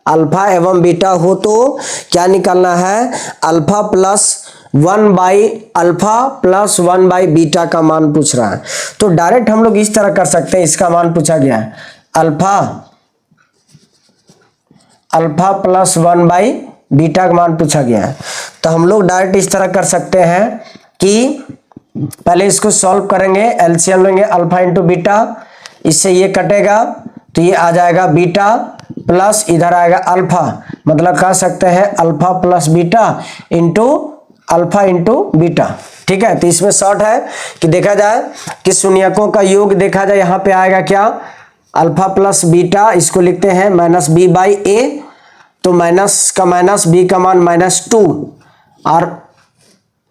S1: अल्फा एवं बीटा हो तो क्या निकालना है, alpha plus 1 by alpha plus 1 by beta का मान पूछ रहा है। तो डायरेक्ट हम लोग इस तरह कर सकते हैं, इसका मान पूछा गया है अल्फा प्लस 1 बाई बीटा का मान पूछा गया है। तो हम लोग डायरेक्ट इस तरह कर सकते हैं कि पहले इसको सॉल्व करेंगे, एलसीएम लेंगे अल्फा इंटू बीटा, इससे ये कटेगा तो ये आ जाएगा बीटा प्लस इधर आएगा अल्फा, मतलब कह सकते हैं alpha plus beta into alpha into beta. ठीक है, तो इसमें शॉर्ट है कि देखा जाए कि शून्यकों का योग देखा जाए, यहाँ पे आएगा क्या अल्फा प्लस बीटा, इसको लिखते हैं माइनस बी बाई ए, तो माइनस का माइनस, बी का मान -2 और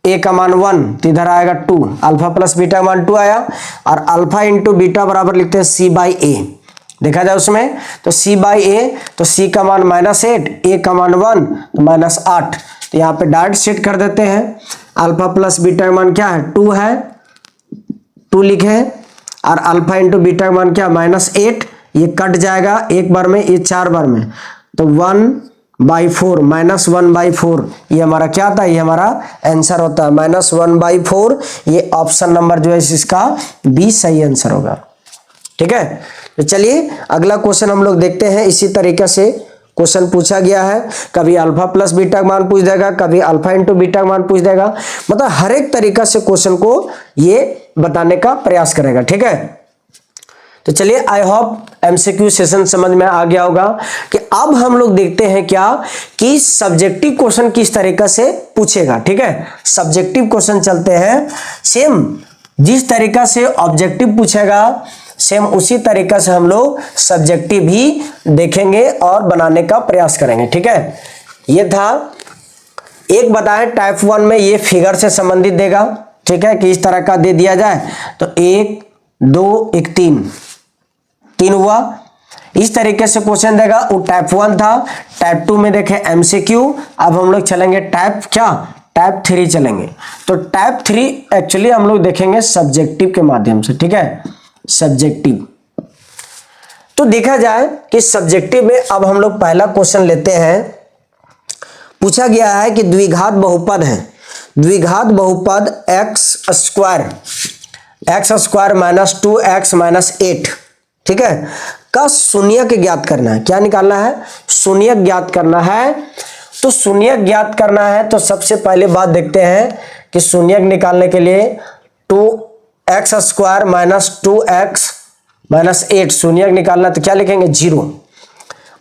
S1: ए का मान 1, तो इधर आएगा 2, अल्फा प्लस बीटा का मान 2 आया, और अल्फा इंटू बीटा बराबर लिखते हैं सी बाई ए। देखा जाए उसमें तो सी बाई ए, तो सी का मान -8, ए का मान 1 तो -8, तो यहाँ पे डायरेक्ट सेट कर देते हैं। अल्फा प्लस बीटा का मान क्या है 2 है, 2 लिखे, और अल्फा इंटू बीटा का मान क्या -8, ये कट जाएगा एक बार में, ये 4 बार में, तो 1/4 -1/4 ये हमारा क्या था, ये हमारा आंसर होता है -1/4। ये ऑप्शन नंबर जो है इसका बी सही आंसर होगा। ठीक है, तो चलिए अगला क्वेश्चन हम लोग देखते हैं। इसी तरीके से क्वेश्चन पूछा गया है, कभी अल्फा प्लस बीटा का मान पूछ देगा, कभी अल्फा इंटू बीटा का मान पूछ देगा, मतलब हर एक तरीका से क्वेश्चन को ये बताने का प्रयास करेगा। ठीक है, तो चलिए आई होप एमसीक्यू सेशन समझ में आ गया होगा कि अब हम लोग देखते हैं क्या कि सब्जेक्टिव क्वेश्चन किस तरीके से पूछेगा। ठीक है, सब्जेक्टिव क्वेश्चन चलते हैं, सेम जिस तरीका से ऑब्जेक्टिव पूछेगा सेम उसी तरीका से हम लोग सब्जेक्टिव भी देखेंगे और बनाने का प्रयास करेंगे। ठीक है, ये था एक बताएं टाइप 1 में ये फिगर से संबंधित देगा। ठीक है, कि इस तरह का दे दिया जाए तो 1 2 1 3 हुआ, इस तरीके से क्वेश्चन देगा, वो टाइप 1 था। टाइप 2 में देखें एमसीक्यू, अब हम लोग चलेंगे टाइप क्या, टाइप 3 चलेंगे। तो टाइप 3 एक्चुअली हम लोग देखेंगे सब्जेक्टिव के माध्यम से। ठीक है, सब्जेक्टिव, तो देखा जाए कि सब्जेक्टिव में अब हम लोग पहला क्वेश्चन लेते हैं। पूछा गया है कि द्विघात बहुपद है, द्विघात बहुपद x square minus 2x minus 8, ठीक है, का शून्यक ज्ञात करना है। क्या निकालना है, शून्यक ज्ञात करना है। तो शून्यक ज्ञात करना है तो सबसे पहले बात देखते हैं कि शून्यक निकालने के लिए 2x square minus 2x minus 8 शून्यक निकालना, तो क्या लिखेंगे 0।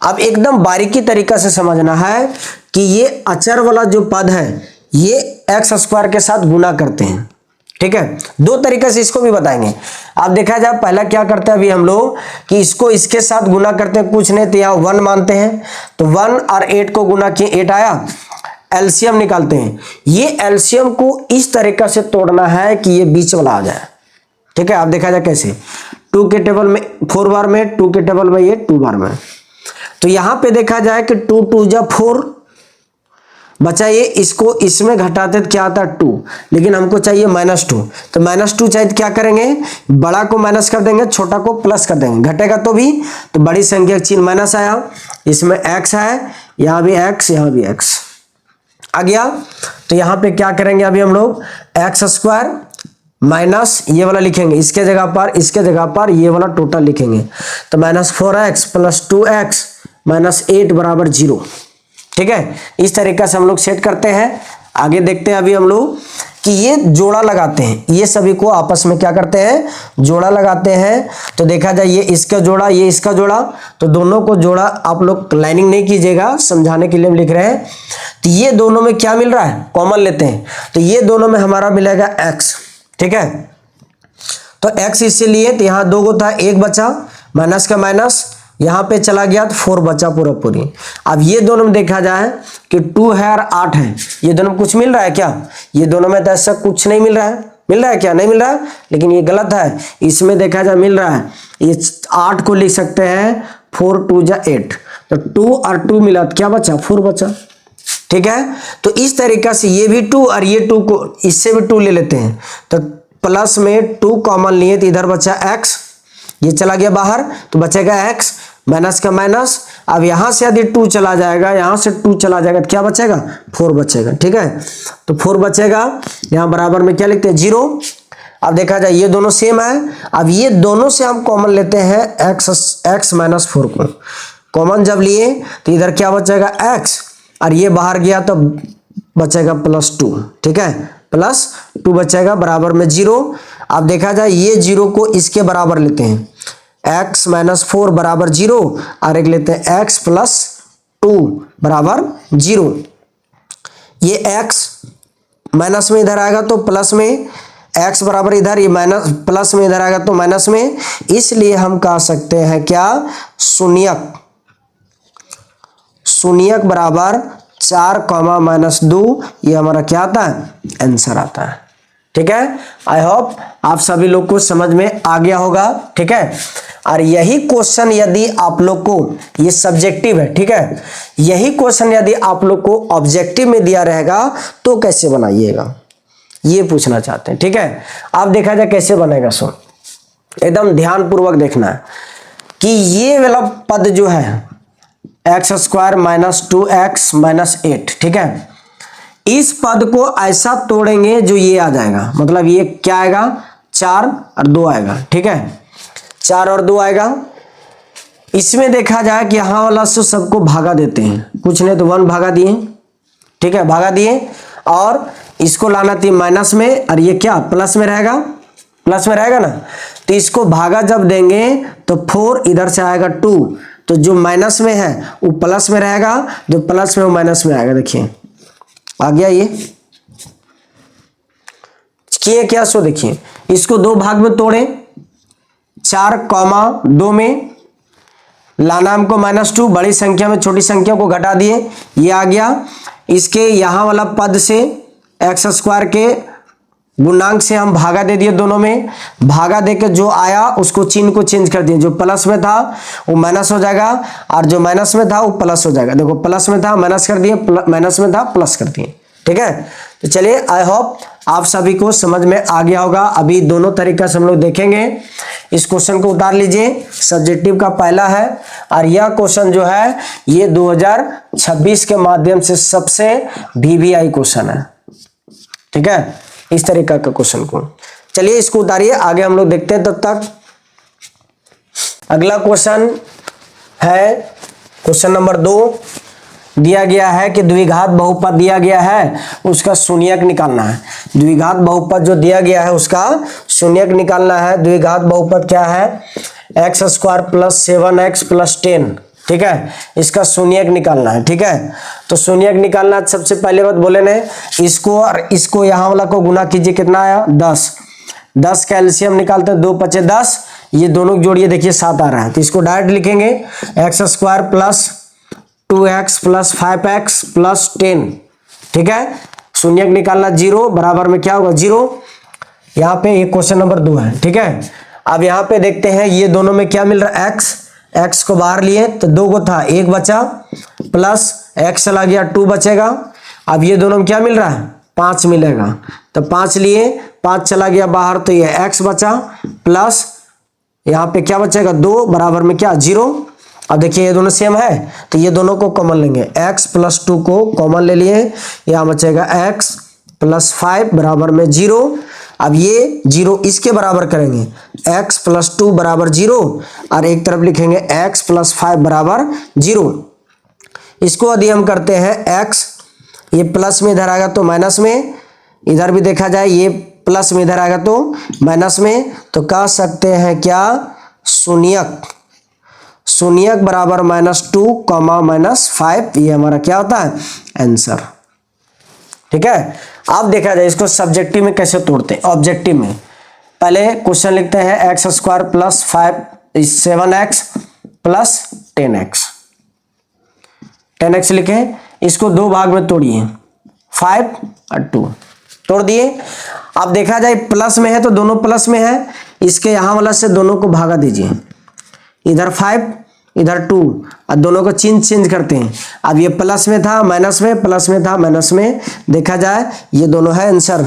S1: अब एकदम बारीकी तरीका से समझना है कि ये अचर वाला जो पद है ये x स्क्वायर के साथ गुना करते हैं। ठीक है, दो तरीके से इसको भी बताएंगे। अब देखा जाए पहला क्या करते हैं अभी हम लोग कि इसको इसके साथ गुना करते हैं, कुछ नहीं तो यहाँ 1 मानते हैं, तो 1 और 8 को गुना किए 8 आया। एलसीएम निकालते हैं, ये एलसीएम को इस तरीका से तोड़ना है कि ये बीच वाला आ जाए। ठीक है, अब देखा जाए कैसे, 2 के टेबल में 4 बार में, 2 के टेबल में ये 2 बार में, तो यहां पे देखा जाए कि 2 2 जा 4 बचा, ये इसको इसमें घटाते तो क्या आता है 2, लेकिन हमको चाहिए -2, तो -2 चाहिए तो क्या करेंगे, बड़ा को माइनस कर देंगे, छोटा को प्लस कर देंगे, घटेगा तो भी, तो बड़ी संख्या का चिन्ह माइनस आया, इसमें x है, यहां भी x, यहां भी x आ गया। तो यहां पे क्या करेंगे अभी हम लोग, x स्क्वायर माइनस ये वाला लिखेंगे, इसके जगह पर ये वाला टोटल लिखेंगे, तो -4x प्लस 2x माइनस 8 बराबर 0। ठीक है, इस तरीका से हम लोग सेट करते हैं। आगे देखते हैं अभी हम लोग कि ये जोड़ा लगाते हैं, ये सभी को आपस में क्या करते हैं, जोड़ा लगाते हैं। तो देखा जाए ये इसका जोड़ा, ये इसका जोड़ा, तो दोनों को जोड़ा, आप लोग लाइनिंग नहीं कीजिएगा, समझाने के लिए हम लिख रहे हैं। तो ये दोनों में क्या मिल रहा है, कॉमन लेते हैं, तो ये दोनों में हमारा मिलेगा x। ठीक है, तो x इससे लिए, तो यहाँ 2 को था, 1 बचा, माइनस का माइनस, यहाँ पे चला गया तो 4 बचा पूरा पूरी। अब ये दोनों में देखा जाए कि 2 है और 8 है, ये दोनों में कुछ मिल रहा है क्या, ये दोनों में तो ऐसा कुछ नहीं मिल रहा है, मिल रहा है क्या, नहीं मिल रहा है, लेकिन ये गलत है, इसमें देखा जाए मिल रहा है। ये 8 को लिख सकते हैं 4 2 जा 8, तो 2 और 2 मिला तो क्या बचा, 4 बचा। ठीक है, तो इस तरीका से ये भी 2 और ये 2 को इससे भी 2 ले लेते हैं, तो प्लस में 2 कॉमन लिए, तो इधर बचा x, ये चला गया बाहर तो बचेगा x, माइनस का माइनस। अब यहां से यदि 2 चला जाएगा, यहां से 2 चला जाएगा तो क्या बचेगा, 4 बचेगा। ठीक है, तो 4 बचेगा। यहां बराबर में क्या लिखते हैं, 0। अब देखा जाए ये दोनों सेम है। अब ये दोनों से हम कॉमन लेते हैं x माइनस 4 को। कॉमन जब लिए तो इधर क्या बचेगा, x, और ये बाहर गया तो बचेगा +2। ठीक है, +2 बचेगा बराबर में 0। अब देखा जाए ये 0 को इसके बराबर लेते हैं, x माइनस 4 बराबर 0, और एक लेते हैं x प्लस 2 बराबर 0। ये x माइनस में इधर आएगा तो प्लस में, x बराबर इधर, ये माइनस प्लस में इधर आएगा तो माइनस में, इसलिए हम कह सकते हैं क्या, शून्यक। शून्यक बराबर 4, -2, ये हमारा क्या आता है, आंसर आता है। ठीक है, आई होप आप सभी लोग को समझ में आ गया होगा। ठीक है, और यही क्वेश्चन यदि आप लोग को, ये सब्जेक्टिव है, ठीक है, यही क्वेश्चन यदि आप लोग को ऑब्जेक्टिव में दिया रहेगा तो कैसे बनाइएगा, ये पूछना चाहते हैं। ठीक है, अब देखा जाए कैसे बनेगा। सुन, एकदम ध्यान पूर्वक देखना है कि ये वाला पद जो है x² - 2x - 8, ठीक है, इस पद को ऐसा तोड़ेंगे जो ये आ जाएगा, मतलब ये क्या आएगा, 4 और 2 आएगा। ठीक है, 4 और 2 आएगा। इसमें देखा जाए कि यहाँ वाला से सबको भागा देते हैं, कुछ नहीं तो 1 भागा दिए। ठीक है, भागा दिए, और इसको लाना थी माइनस में, और ये क्या प्लस में रहेगा, प्लस में रहेगा ना, तो इसको भागा जब देंगे तो 4 इधर से आएगा 2, तो जो माइनस में है वो प्लस में रहेगा, जो प्लस में वो माइनस में आएगा। देखिए आ गया, ये किए क्या, सो देखिए इसको 2 भाग में तोड़े, 4, 2 में लाना हमको -2, बड़ी संख्या में छोटी संख्या को घटा दिए, ये आ गया। इसके यहाँ वाला पद से x² के गुणांक से हम भागा दे दिए, दोनों में भागा देकर जो आया उसको चिन्ह को चेंज कर दिए, जो प्लस में था वो माइनस हो जाएगा, और जो माइनस में था वो प्लस हो जाएगा। देखो प्लस में था माइनस कर दिए, माइनस में था प्लस कर दिए। ठीक है, तो चलिए आई होप आप सभी को समझ में आ गया होगा। अभी दोनों तरीका से हम लोग देखेंगे। इस क्वेश्चन को उतार लीजिए, सब्जेक्टिव का पहला है, और यह क्वेश्चन जो है ये 2026 के माध्यम से सबसे VVI क्वेश्चन है। ठीक है, इस तरीका का क्वेश्चन को, चलिए इसको उतारिए, आगे हम लोग देखते हैं। तब तक अगला क्वेश्चन है क्वेश्चन नंबर 2। दिया गया है कि द्विघात बहुपद दिया गया है, उसका शून्यक निकालना है। द्विघात बहुपद जो दिया गया है उसका शून्यक निकालना है। द्विघात बहुपद क्या है, x² + 7x + 10। ठीक है, इसका शून्यक निकालना है। ठीक है, तो शून्यक निकालना, सबसे पहले बात बोले ने, इसको और इसको यहाँ वाला को गुना कीजिए, कितना आया 10। 10 का एलसीएम निकालते हैं, 2 × 5 = 10, ये दोनों जोड़िए, देखिए 7 आ रहा है, तो इसको डायरेक्ट लिखेंगे x² + 2x + 5x + 10। ठीक है, शून्यक निकालना 0 बराबर में क्या होगा, 0। यहाँ पे ये क्वेश्चन नंबर 2 है। ठीक है, अब यहाँ पे देखते हैं ये दोनों में क्या मिल रहा है, x को बाहर लिए तो 2 को था, 1 बचा, प्लस x चला गया, 2 बचेगा। अब ये दोनों में क्या मिल रहा है, 5 मिलेगा, तो 5 लिए, 5 चला गया बाहर, तो ये x बचा, प्लस यहाँ पे क्या बचेगा, 2 बराबर में क्या, 0। अब देखिए ये दोनों सेम है, तो ये दोनों को कॉमन लेंगे, x + 2 को कॉमन ले लिए, यहाँ बचेगा x + 5 बराबर में 0। अब ये 0 इसके बराबर करेंगे, x + 2 बराबर 0, और एक तरफ लिखेंगे x + 5 बराबर 0। इसको यदि हम करते हैं x, ये प्लस में इधर आएगा तो माइनस में, इधर भी देखा जाए ये प्लस में इधर आएगा तो माइनस में, तो कह सकते हैं क्या, शून्यक। शून्यक बराबर -2, -5, ये हमारा क्या होता है, आंसर। ठीक है, अब देखा जाए इसको सब्जेक्टिव में कैसे तोड़ते हैं। ऑब्जेक्टिव में पहले क्वेश्चन लिखते हैं x² + 7x + 10x। 10x लिखें, इसको 2 भाग में तोड़िए, 5 और 2 तोड़ दिए। अब देखा जाए प्लस में है तो दोनों प्लस में है, इसके यहाँ वाला से दोनों को भागा दीजिए, इधर 5 इधर 2, और दोनों को चिन्ह चेंज करते हैं। अब ये प्लस में था माइनस में, प्लस में था माइनस में, देखा जाए ये दोनों है आंसर।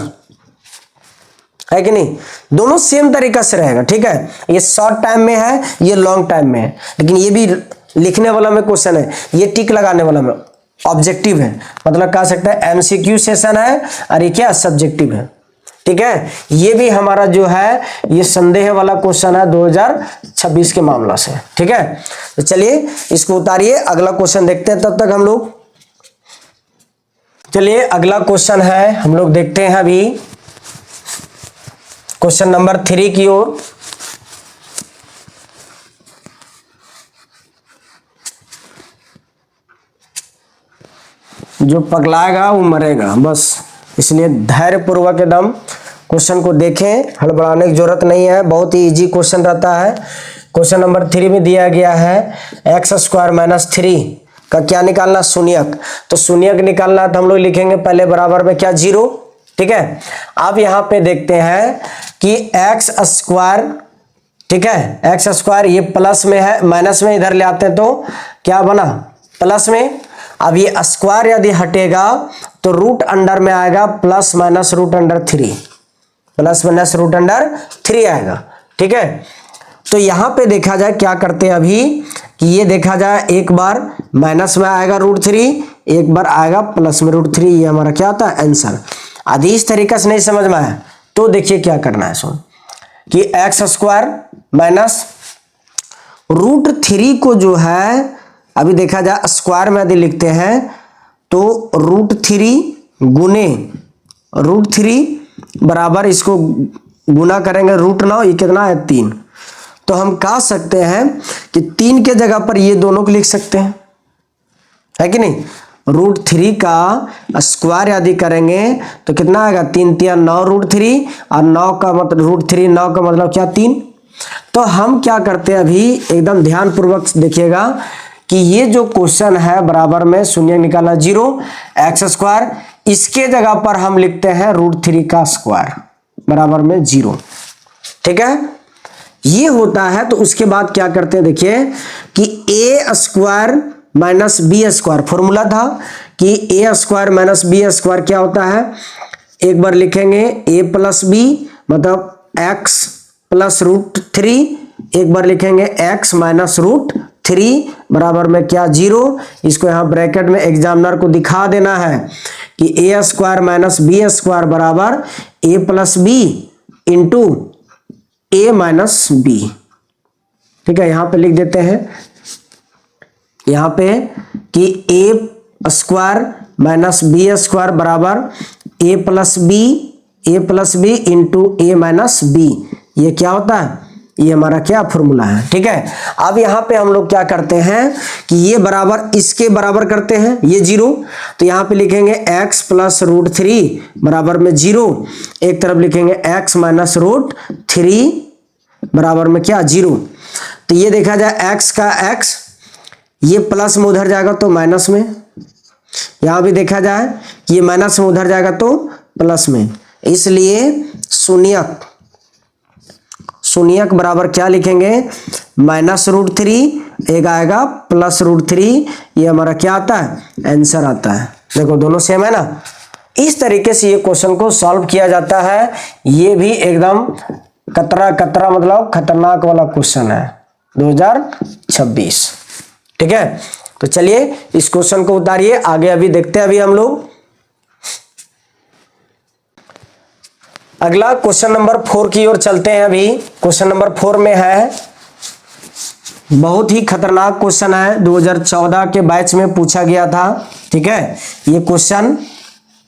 S1: है कि नहीं, दोनों सेम तरीका से रहेगा। ठीक है, ये शॉर्ट टाइम में है, ये लॉन्ग टाइम में है, लेकिन ये भी लिखने वाला में क्वेश्चन है, ये टिक लगाने वाला में ऑब्जेक्टिव है, मतलब कह सकते हैं एमसीक्यू सेशन है और ये क्या सब्जेक्टिव है। ठीक है, ये भी हमारा जो है ये संदेह वाला क्वेश्चन है 2026 के मामला से। ठीक है, तो चलिए इसको उतारिए, अगला क्वेश्चन देखते हैं तब तक हम लोग। चलिए अगला क्वेश्चन है, हम लोग देखते हैं अभी क्वेश्चन नंबर 3 की ओर। जो पगलाएगा वो मरेगा, बस इसलिए धैर्य पूर्वक एकदम क्वेश्चन को देखें, हड़बड़ाने की जरूरत नहीं है, बहुत ही इजी क्वेश्चन रहता है। क्वेश्चन नंबर 3 में दिया गया है x² - 3 का क्या निकालना, शून्यक। तो शून्यक निकालना है तो हम लोग लिखेंगे पहले बराबर में क्या 0। ठीक है, अब यहां पे देखते हैं कि x², ठीक है, x² ये प्लस में है, माइनस में इधर ले आते हैं तो क्या बना प्लस में। अब ये स्क्वायर यदि हटेगा तो रूट अंडर में आएगा +-√3, +-√3 आएगा। ठीक है, तो यहां पे देखा जाए क्या करते हैं अभी कि ये देखा जाए, एक बार माइनस में आएगा √3, एक बार आएगा प्लस में √3, ये हमारा क्या होता है आंसर। यदि इस तरीके से नहीं समझ में आया तो देखिए क्या करना है, सुन कि x² - √3 को जो है अभी देखा जाए स्क्वायर में यदि लिखते हैं तो √3 गुने √3 बराबर इसको गुना करेंगे √9, ये कितना है 3। तो हम कह सकते हैं कि 3 के जगह पर ये दोनों को लिख सकते हैं, है कि नहीं। √3 का स्क्वायर यदि करेंगे तो कितना आएगा 3×3 = 9 √3, और 9 का मतलब √3 9 का मतलब क्या 3। तो हम क्या करते हैं अभी एकदम ध्यान पूर्वक देखिएगा कि ये जो क्वेश्चन है बराबर में शून्य निकाला 0, x², इसके जगह पर हम लिखते हैं √3 का स्क्वायर बराबर में 0। ठीक है, ये होता है। तो उसके बाद क्या करते हैं देखिए कि a² - b², फॉर्मूला था कि a² - b² क्या होता है, एक बार लिखेंगे a + b मतलब x + √3, एक बार लिखेंगे x - √3 बराबर में क्या 0। इसको यहां ब्रैकेट में एग्जामिनर को दिखा देना है कि a² - b² बराबर a + b into a - b। ठीक है, यहां पे लिख देते हैं यहां पे कि a² - b² बराबर a + b into a - b। ये क्या होता है, ये हमारा क्या फॉर्मूला है। ठीक है, अब यहां पे हम लोग क्या करते हैं कि ये बराबर इसके बराबर करते हैं, ये 0, तो यहां पे लिखेंगे x + √3 बराबर में 0, एक तरफ लिखेंगे x - √3 बराबर में क्या 0। तो ये देखा जाए x का x, ये प्लस में उधर जाएगा तो माइनस में, यहां भी देखा जाए कि ये माइनस में उधर जाएगा तो प्लस में, इसलिए शून्यक बराबर क्या लिखेंगे -√3, एक आएगा +√3, ये हमारा क्या आता है आंसर आता है। देखो दोनों सेम है ना। इस तरीके से ये क्वेश्चन को सॉल्व किया जाता है। ये भी एकदम कतरा मतलब खतरनाक वाला क्वेश्चन है 2026। ठीक है, तो चलिए इस क्वेश्चन को उतारिए, आगे अभी देखते हैं अभी हम लोग। अगला क्वेश्चन नंबर 4 की ओर चलते हैं। अभी क्वेश्चन नंबर 4 में है, बहुत ही खतरनाक क्वेश्चन है, 2014 के बैच में पूछा गया था। ठीक है, ये क्वेश्चन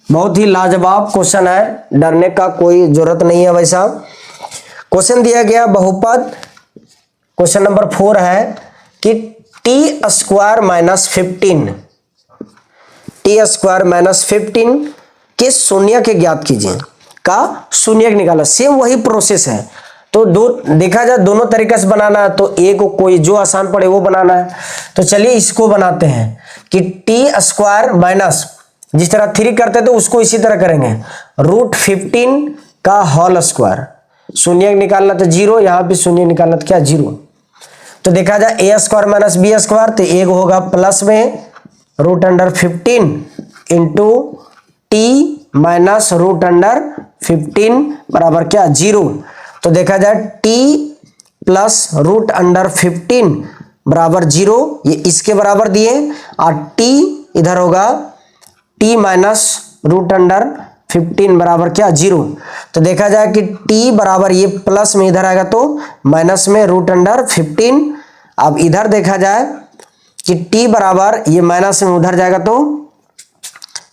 S1: बहुत ही लाजवाब क्वेश्चन है, डरने का कोई जरूरत नहीं है। वैसा क्वेश्चन दिया गया बहुपद, क्वेश्चन नंबर 4 है कि t² - 15 के शून्य के ज्ञात कीजिए, का शून्य निकाला। सेम वही प्रोसेस है, तो दो देखा जाए दोनों तरीके से बनाना है, तो एक को कोई जो आसान पड़े वो बनाना है। तो चलिए इसको बनाते हैं कि t² माइनस, जिस तरह 3 करते तो उसको इसी तरह करेंगे, √15 का होल स्क्वायर। शून्य निकालना तो 0, यहां पे शून्य निकालना तो क्या 0। तो देखा जाए a² - b², तो एक होगा प्लस में √15 इंटू t - √15 15 बराबर क्या 0। तो देखा जाए t प्लस रूट अंडर 15 बराबर 0, ये इसके बराबर दिए, और t इधर होगा t माइनस रूट अंडर 15 बराबर क्या 0। तो देखा जाए कि t बराबर ये प्लस में इधर आएगा तो माइनस में रूट अंडर 15। अब इधर देखा जाए कि t बराबर ये माइनस में उधर जाएगा तो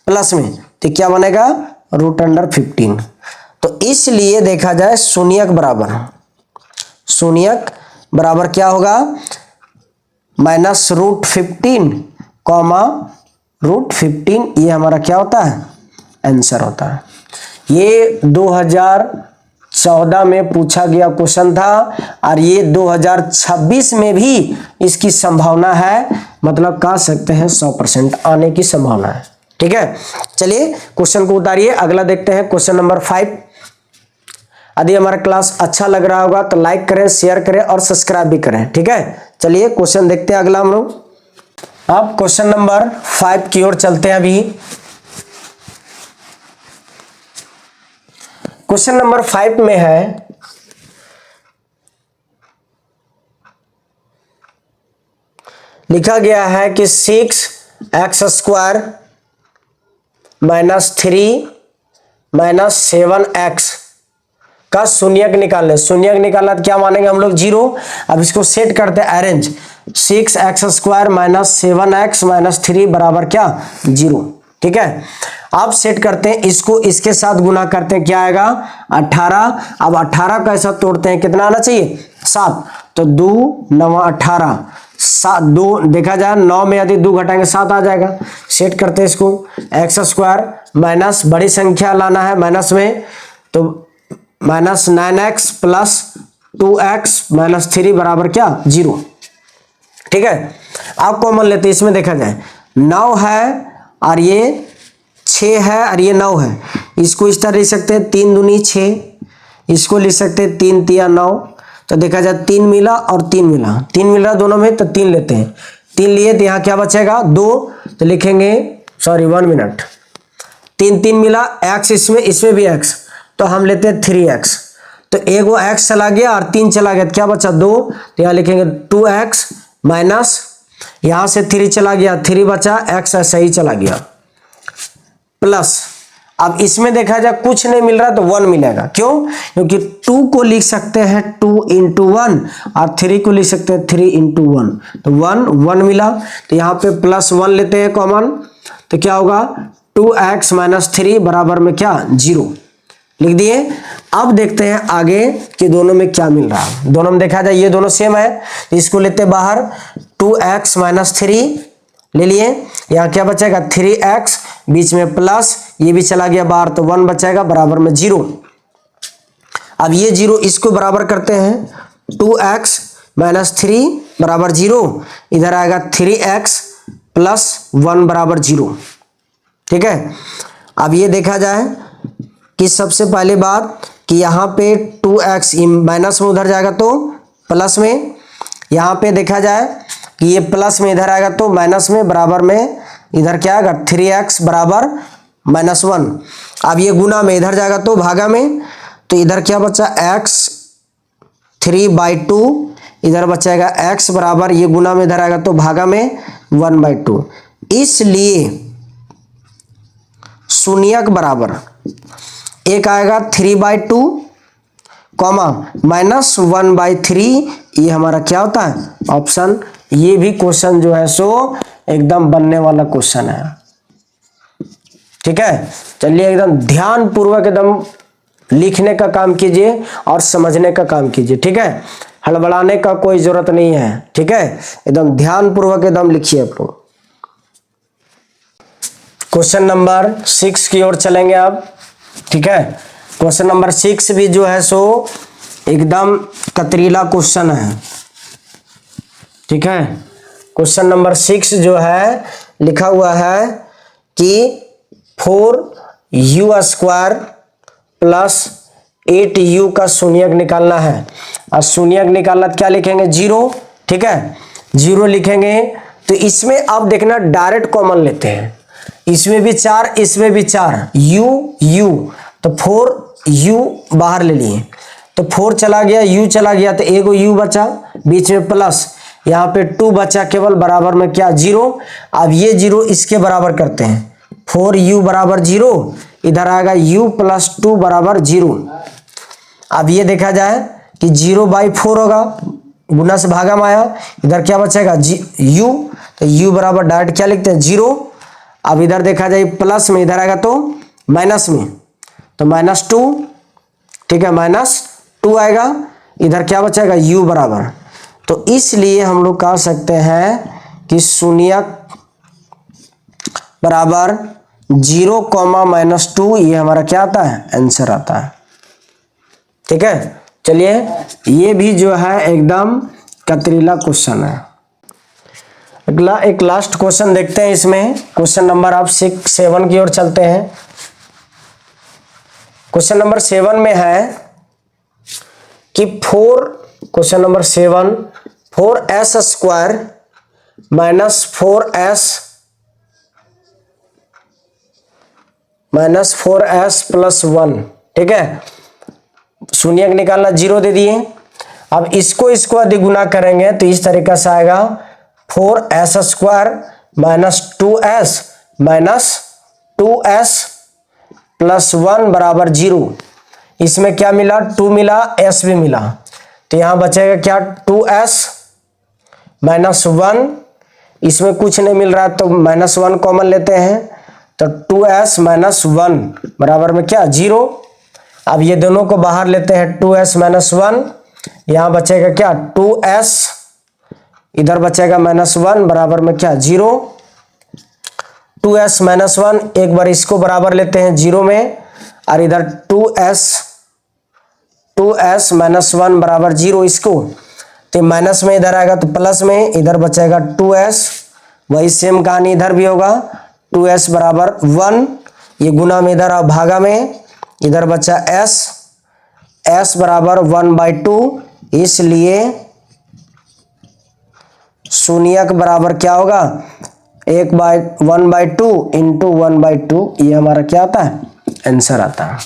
S1: प्लस में, तो क्या बनेगा रूट अंडर 15। तो इसलिए देखा जाए शून्यक बराबर क्या होगा माइनस रूट 15 कॉमा रूट 15, ये हमारा क्या होता है आंसर होता है। ये 2014 में पूछा गया क्वेश्चन था और ये 2026 में भी इसकी संभावना है, मतलब कह सकते हैं 100% आने की संभावना है। ठीक है, चलिए क्वेश्चन को उतारिए, अगला देखते हैं क्वेश्चन नंबर 5। यदि हमारा क्लास अच्छा लग रहा होगा तो लाइक करें, शेयर करें और सब्सक्राइब भी करें। ठीक है, चलिए क्वेश्चन देखते हैं अगला हम लोग। अब क्वेश्चन नंबर 5 की ओर चलते हैं। अभी क्वेश्चन नंबर 5 में है लिखा गया है कि 6x² माइनस 3 माइनस 7x का शून्यक निकालने। शून्यक निकालना तो क्या मानेंगे हम लोग 0। अब इसको सेट करते हैं arrange, 6x² minus 7x minus 3 बराबर क्या 0। ठीक है, अब सेट करते हैं इसको, इसके साथ गुना करते हैं, क्या आएगा 18। अब 18 को ऐसा तोड़ते हैं, कितना आना चाहिए 7, तो 2 9 18, 2 देखा जाए 9 में यदि 2 घटाएंगे 7 आ जाएगा। सेट करते हैं इसको, x² माइनस बड़ी संख्या लाना है माइनस में, तो minus 9x plus 2x minus 3 बराबर क्या 0। ठीक है, आप कॉमन लेते हैं, इसमें देखा जाए 9 है और ये 6 है और ये 9 है, इसको इस तरह लिख सकते हैं 3 दूनी 6, इसको लिख सकते हैं 3 तिया 9। तो देखा जाए 3 मिला और 3 मिला, 3 मिल रहा दोनों में, तो 3 लेते हैं, 3 लिए तो यहाँ क्या बचेगा 2, तो लिखेंगे 1 मिनट, 3 3 मिला, x इसमें भी x, तो हम लेते हैं 3x। तो एक वो x चला गया और 3 चला गया, तो क्या बचा 2, तो यहाँ लिखेंगे 2x माइनस यहां से 3 चला गया, 3 बचा, x ऐसा ही चला गया प्लस। अब इसमें देखा जाए कुछ नहीं मिल रहा तो 1 मिलेगा, क्यों, क्योंकि 2 को लिख सकते हैं 2 into 1 और 3 को लिख सकते हैं 3 into 1, तो 1 मिला, तो यहाँ पे प्लस 1 लेते हैं कॉमन, तो क्या होगा 2x माइनस 3 बराबर में क्या 0 लिख दिए। अब देखते हैं आगे कि दोनों में क्या मिल रहा है। दोनों में देखा जाए ये दोनों सेम है, तो इसको लेते हैं बाहर, 2x माइनस 3 ले लिए, यहाँ क्या बचेगा 3x, बीच में प्लस, ये भी चला गया बाहर, तो 1 बचेगा बराबर में 0। अब ये 0 इसको बराबर करते हैं, 2x माइनस 3 बराबर 0, इधर आएगा 3x प्लस 1 बराबर 0। ठीक है, अब ये देखा जाए कि सबसे पहली बात कि यहाँ पे 2x माइनस में उधर जाएगा तो प्लस में, यहाँ पे देखा जाए कि ये प्लस में इधर आएगा तो माइनस में, बराबर में इधर क्या आएगा 3x बराबर माइनस 1। अब ये गुना में इधर जाएगा तो भागा में, तो इधर क्या बचा x 3/2, इधर बचाएगा x बराबर, ये गुना में इधर आएगा तो भागा में 1/2। इसलिए शून्यक बराबर एक आएगा 3/2 कॉमा माइनस 1/3, ये हमारा क्या होता है ऑप्शन। ये भी क्वेश्चन जो है सो एकदम बनने वाला क्वेश्चन है। ठीक है, चलिए एकदम ध्यान पूर्वक एकदम लिखने का काम कीजिए और समझने का काम कीजिए। ठीक है, हड़बड़ाने का कोई जरूरत नहीं है। ठीक है, एकदम ध्यान पूर्वक एकदम लिखिए आप लोग। क्वेश्चन नंबर 6 की ओर चलेंगे अब। ठीक है, क्वेश्चन नंबर 6 भी जो है सो एकदम कतरीला क्वेश्चन है। ठीक है, क्वेश्चन नंबर 6 जो है लिखा हुआ है कि 4u² प्लस 8u का शून्यक निकालना है, और शून्यक निकालना क्या लिखेंगे 0। ठीक है, 0 लिखेंगे, तो इसमें अब देखना डायरेक्ट कॉमन लेते हैं, इसमें भी 4 इसमें भी 4, u तो 4 u बाहर ले लिए तो 4 चला गया, u चला गया तो एगो u बचा, बीच में प्लस, यहाँ पे 2 बचा केवल, बराबर में क्या 0। अब ये 0 इसके बराबर करते हैं, 4u बराबर 0, इधर आएगा u प्लस 2 बराबर 0। अब ये देखा जाए कि 0/4 होगा, गुना से भागा में आया, इधर क्या बचेगा u, तो u बराबर डायरेक्ट क्या लिखते हैं 0। अब इधर देखा जाए प्लस में, इधर आएगा तो माइनस में, तो -2, ठीक है, -2 आएगा, इधर क्या बचेगा u बराबर। तो इसलिए हम लोग कह सकते हैं कि शून्यक बराबर 0, -2, ये हमारा क्या आता है, आंसर आता है। ठीक है, चलिए ये भी जो है एकदम कतरीला क्वेश्चन है। अगला एक लास्ट क्वेश्चन देखते हैं, इसमें क्वेश्चन नंबर आप 7 की ओर चलते हैं। क्वेश्चन नंबर 7 में है कि question number 7, 4s square -4s plus 1, ठीक है, शून्यक निकालना, 0 दे दिए। अब इसको यदि गुना करेंगे तो इस तरीके से आएगा 4s स्क्वायर -2s प्लस 1 बराबर 0। इसमें क्या मिला, 2 मिला, s भी मिला, तो यहां बचेगा क्या 2s -1, इसमें कुछ नहीं मिल रहा है तो -1 कॉमन लेते हैं, तो 2s -1 बराबर में क्या 0। अब ये दोनों को बाहर लेते हैं, 2s -1, यहां बचेगा क्या 2s, इधर बचेगा -1 बराबर में क्या 0। 2s -1, एक बार इसको बराबर लेते हैं 0 में, और इधर 2s -1 बराबर 0, इसको तो माइनस में इधर आएगा तो प्लस में, इधर बचेगा 2s, वही सेम कहानी इधर भी होगा, 2s बराबर 1, ये गुना में इधर और भागा में, इधर बचा s बराबर 1/2, इसलिए शून्यक बराबर क्या होगा 1/2 इंटू 1/2, ये हमारा क्या आता है, आंसर आता है।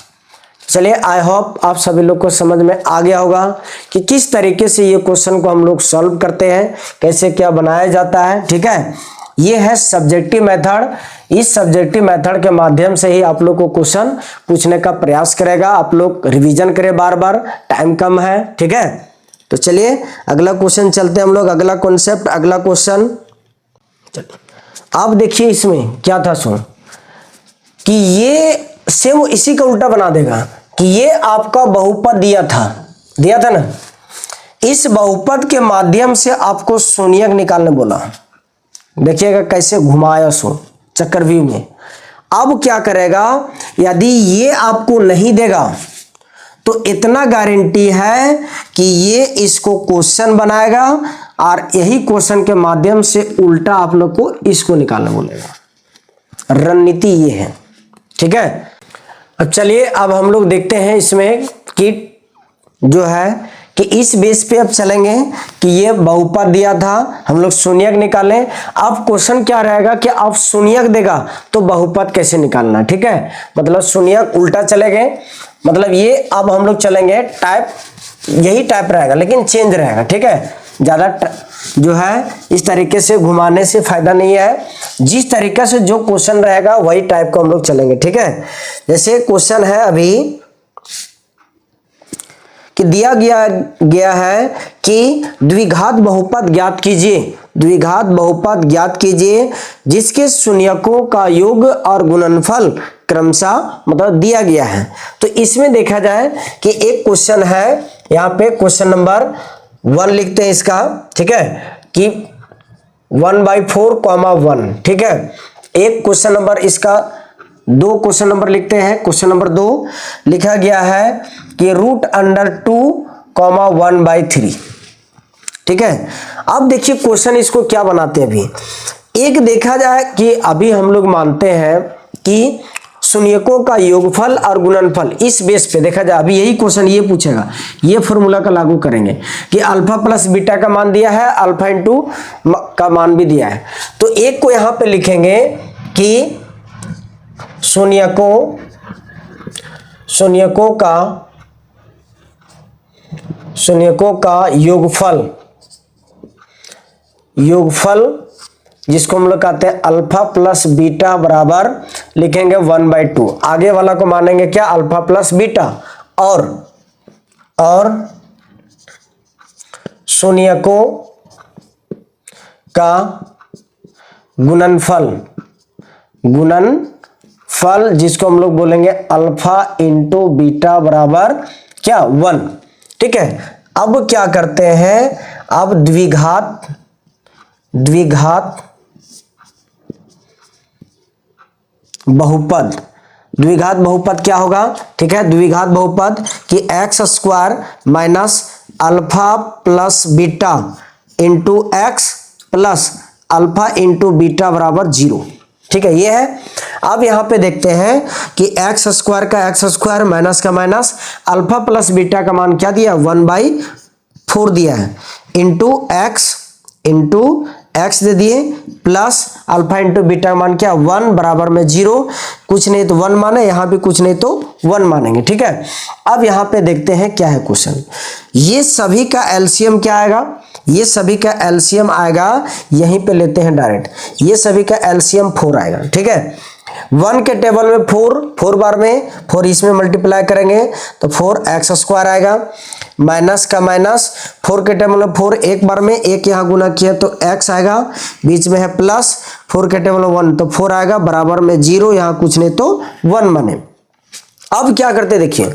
S1: चलिए आई होप आप सभी लोग को समझ में आ गया होगा कि किस तरीके से ये क्वेश्चन को हम लोग सॉल्व करते हैं, कैसे क्या बनाया जाता है। ठीक है, ये है सब्जेक्टिव मेथड। इस सब्जेक्टिव मेथड के माध्यम से ही आप लोग को क्वेश्चन पूछने का प्रयास करेगा। आप लोग रिवीजन करें बार बार, टाइम कम है। ठीक है, तो चलिए अगला क्वेश्चन चलते हैं हम लोग। अगला कॉन्सेप्ट, अगला क्वेश्चन आप देखिए, इसमें क्या था सुन कि ये सेम इसी का उल्टा बना देगा कि ये आपका बहुपद दिया था ना, इस बहुपद के माध्यम से आपको शून्यक निकालने बोला। देखिएगा कैसे घुमाया सो चक्रव्यूह में। अब क्या करेगा, यदि ये आपको नहीं देगा तो इतना गारंटी है कि ये इसको क्वेश्चन बनाएगा और यही क्वेश्चन के माध्यम से उल्टा आप लोग को इसको निकालना बोलेगा। रणनीति ये है। ठीक है, अब चलिए अब हम लोग देखते हैं इसमें कि जो है कि इस बेस पे अब चलेंगे कि ये बहुपद दिया था, हम लोग शून्यक निकालें। अब क्वेश्चन क्या रहेगा कि अब शून्यक देगा तो बहुपद कैसे निकालना। ठीक है, मतलब शून्यक उल्टा चले गए, मतलब ये अब हम लोग चलेंगे टाइप, यही टाइप रहेगा लेकिन चेंज रहेगा। ठीक है, ज्यादा जो है इस तरीके से घुमाने से फायदा नहीं है। जिस तरीके से जो क्वेश्चन रहेगा वही टाइप को हम लोग चलेंगे। ठीक है, जैसे क्वेश्चन है अभी कि दिया गया है कि द्विघात बहुपद ज्ञात कीजिए, द्विघात बहुपद ज्ञात कीजिए जिसके शून्यकों का योग और गुणनफल क्रमशः मतलब दिया गया है। तो इसमें देखा जाए कि एक क्वेश्चन है, यहाँ पे क्वेश्चन नंबर 1 लिखते हैं इसका। ठीक है, कि 1/4, 1। ठीक है, एक क्वेश्चन नंबर इसका 2 क्वेश्चन नंबर लिखते हैं। क्वेश्चन नंबर 2 लिखा गया है कि √2, 1/3। ठीक है, अब देखिए क्वेश्चन इसको क्या बनाते हैं। अभी एक देखा जाए कि अभी हम लोग मानते हैं कि शून्यकों का योगफल और गुणनफल, इस बेस पे देखा जाए अभी यही क्वेश्चन ये पूछेगा, ये फॉर्मूला का लागू करेंगे कि अल्फा प्लस बीटा का मान दिया है, अल्फा इंटू का मान भी दिया है। तो एक को यहां पे लिखेंगे कि शून्यकों का योगफल जिसको हम लोग कहते हैं अल्फा प्लस बीटा बराबर लिखेंगे 1/2। आगे वाला को मानेंगे क्या, अल्फा प्लस बीटा। और शून्यकों का गुणनफल जिसको हम लोग बोलेंगे अल्फा इंटू बीटा बराबर क्या 1। ठीक है, अब क्या करते हैं, अब द्विघात बहुपद क्या होगा। ठीक है, द्विघात बहुपद कि x square minus alpha plus beta into x plus alpha into beta बराबर 0। ठीक है, ये है। अब यहां पे देखते हैं कि एक्स स्क्वायर का एक्स स्क्वायर माइनस का माइनस अल्फा प्लस बीटा का मान क्या दिया 1/4 दिया है इंटू एक्स दे दिए प्लस अल्फा इंटू बीटा का मान क्या 1 बराबर में 0। कुछ नहीं तो 1 माने, यहां भी कुछ नहीं तो 1 मानेंगे। ठीक है, अब यहां पे देखते हैं क्या है क्वेश्चन। ये सभी का एलसीएम क्या आएगा, ये सभी का एलसीएम आएगा, यहीं पे लेते हैं डायरेक्ट, ये सभी का एलसीएम 4 आएगा। ठीक है, 1 के टेबल में 4 बार में 4 इसमें मल्टीप्लाई करेंगे तो 4x स्क्वायर आएगा, माइनस का माइनस 4 के टेबल में 4 एक बार में 1 यहाँ गुना किया तो x आएगा, बीच में है प्लस 4 के टेबल में 1 तो 4 आएगा बराबर में 0, यहाँ कुछ नहीं तो 1 माने। अब क्या करते देखिए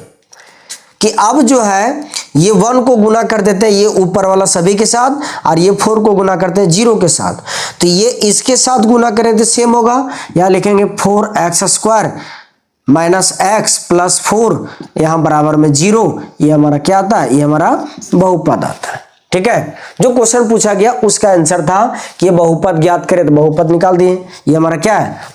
S1: कि अब जो है ये 1 को गुना कर देते हैं ये ऊपर वाला सभी के साथ और ये 4 को गुना करते हैं 0 के साथ, तो ये इसके साथ गुना करें तो सेम होगा। यहाँ लिखेंगे 4x square minus x plus 4 यहाँ बराबर में 0। ये हमारा क्या आता है, ये हमारा बहुपद आता है। ठीक है, जो क्वेश्चन पूछा गया उसका आंसर था कि ये बहुपद ज्ञात करें तो बहुपद निकाल दिए, ये हमारा क्या है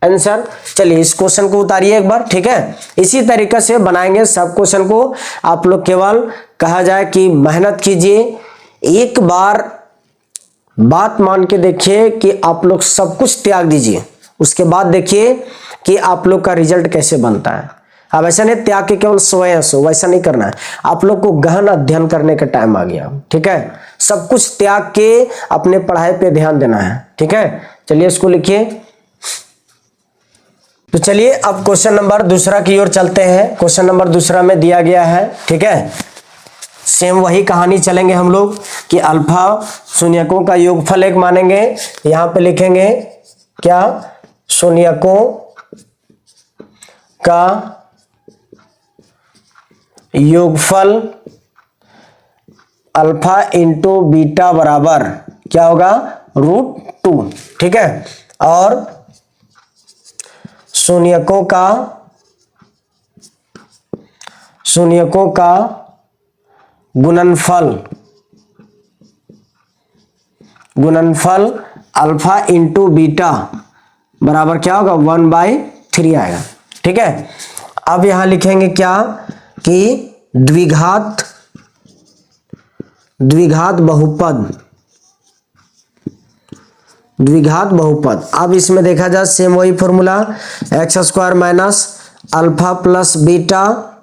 S1: आंसर। चलिए इस क्वेश्चन को उतारिए एक बार। ठीक है, इसी तरीके से बनाएंगे सब क्वेश्चन को। आप लोग केवल कहा जाए कि मेहनत कीजिए, एक बार बात मान के देखिए कि आप लोग सब कुछ त्याग दीजिए, उसके बाद देखिए कि आप लोग का रिजल्ट कैसे बनता है। अब ऐसा नहीं त्याग के केवल सोए सो, वैसा नहीं करना है, आप लोग को गहन अध्ययन करने का टाइम आ गया। ठीक है, सब कुछ त्याग के अपने पढ़ाई पे ध्यान देना है। ठीक है, चलिए इसको लिखिए। तो चलिए अब क्वेश्चन नंबर दूसरा की ओर चलते हैं। क्वेश्चन नंबर दूसरा में दिया गया है। ठीक है, सेम वही कहानी चलेंगे हम लोग कि अल्फा शून्यकों का योगफल एक मानेंगे, यहां पे लिखेंगे क्या, शून्यकों का योगफल अल्फा इंटू बीटा बराबर क्या होगा √2। ठीक है, और शून्यकों का गुणनफल अल्फा इंटू बीटा बराबर क्या होगा 1/3 आएगा। ठीक है, अब यहां लिखेंगे क्या कि द्विघात बहुपद। अब इसमें देखा जाए सेम वही formula, x square minus alpha plus beta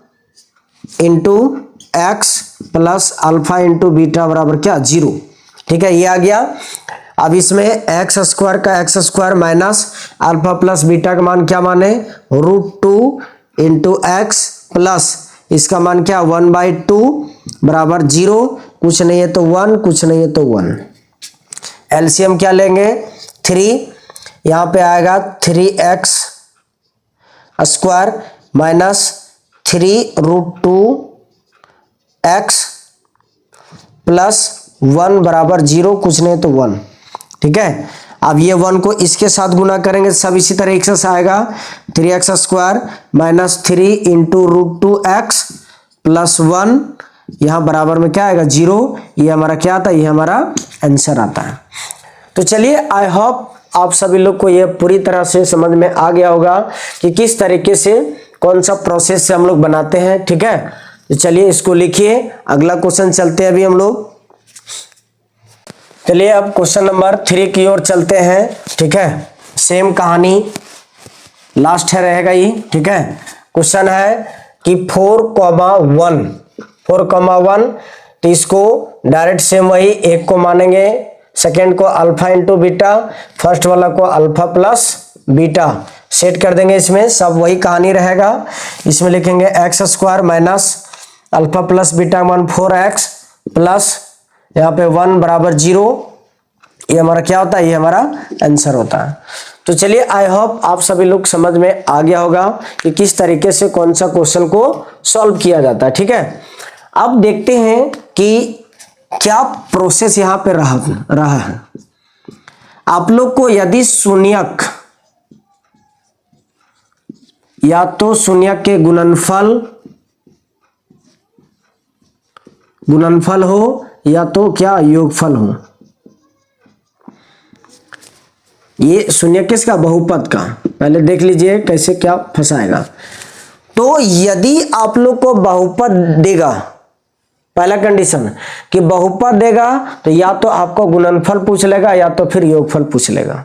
S1: into x plus alpha into beta बराबर क्या 0। ठीक है, ये आ गया। अब इसमें एक्स स्क्वायर का x square minus alpha plus beta का मान क्या माने √2 इंटू एक्स प्लस इसका मान क्या 1/2 बराबर 0। कुछ नहीं है तो 1, कुछ नहीं है तो 1। एलसीएम क्या लेंगे 3, यहां पे आएगा 3x square minus 3√2 x plus 1 बराबर 0, कुछ नहीं तो 1। ठीक है, अब ये 1 को इसके साथ गुना करेंगे सब इसी तरह से आएगा 3x square minus 3 into √2x plus 1 यहां बराबर में क्या आएगा 0। ये हमारा क्या आता है, ये हमारा आंसर आता है। तो चलिए आई होप आप सभी लोग को ये पूरी तरह से समझ में आ गया होगा कि किस तरीके से कौन सा प्रोसेस से हम लोग बनाते हैं। ठीक है, तो चलिए इसको लिखिए, अगला क्वेश्चन चलते हैं अभी हम लोग। चलिए अब क्वेश्चन नंबर 3 की ओर चलते हैं। ठीक है, सेम कहानी लास्ट है रहेगा ये। ठीक है, क्वेश्चन है कि 4,1 तो इसको डायरेक्ट सेम वही एक को मानेंगे, सेकेंड को अल्फा इंटू बीटा, फर्स्ट वाला को अल्फा प्लस बीटा सेट कर देंगे। इसमें सब वही कहानी रहेगा। इसमें लिखेंगे x square minus alpha plus beta मान 4x प्लस यहाँ पे 1 बराबर 0। ये हमारा क्या होता है, ये हमारा आंसर होता है। तो चलिए, आई होप आप सभी लोग समझ में आ गया होगा कि किस तरीके से कौन सा क्वेश्चन को सॉल्व किया जाता है। ठीक है, अब देखते हैं कि क्या प्रोसेस यहां पे रहा है। आप लोग को यदि शून्यक या तो शून्यक के गुणनफल हो या तो क्या योगफल हो, ये शून्यक किसका, बहुपद का, पहले देख लीजिए कैसे क्या फंसाएगा। तो यदि आप लोग को बहुपद देगा, पहला कंडीशन कि बहुपद देगा तो या तो आपको गुणनफल पूछ लेगा या तो फिर योगफल पूछ लेगा,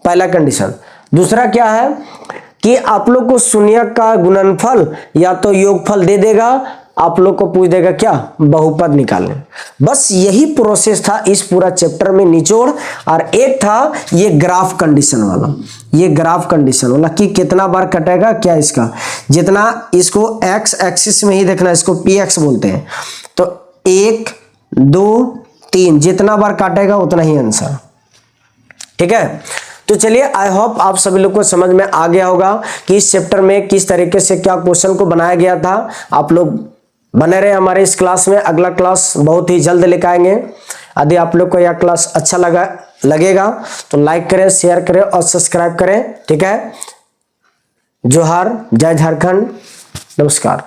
S1: पहला कंडीशन। दूसरा क्या है कि आप लोग को शून्यक का गुणनफल या तो योगफल दे देगा, आप लोग को पूछ देगा क्या, बहुपद निकालने। बस यही प्रोसेस था इस पूरा चैप्टर में निचोड़। और एक था ये ग्राफ कंडीशन वाला, ये ग्राफ कंडीशन वाला कि कितना बार कटेगा, क्या इसका जितना, इसको एक्स एक्सिस में ही देखना, इसको पी एक्स बोलते हैं। तो 1 2 3 जितना बार काटेगा उतना ही आंसर। ठीक है, तो चलिए, आई होप आप सभी लोग को समझ में आ गया होगा कि इस चैप्टर में किस तरीके से क्या क्वेश्चन को बनाया गया था। आप लोग बने रहे हमारे इस क्लास में, अगला क्लास बहुत ही जल्द लेकर आएंगे। यदि आप लोग को यह क्लास अच्छा लगेगा तो लाइक करें, शेयर करें और सब्सक्राइब करें। ठीक है, जोहार, जय झारखंड, नमस्कार।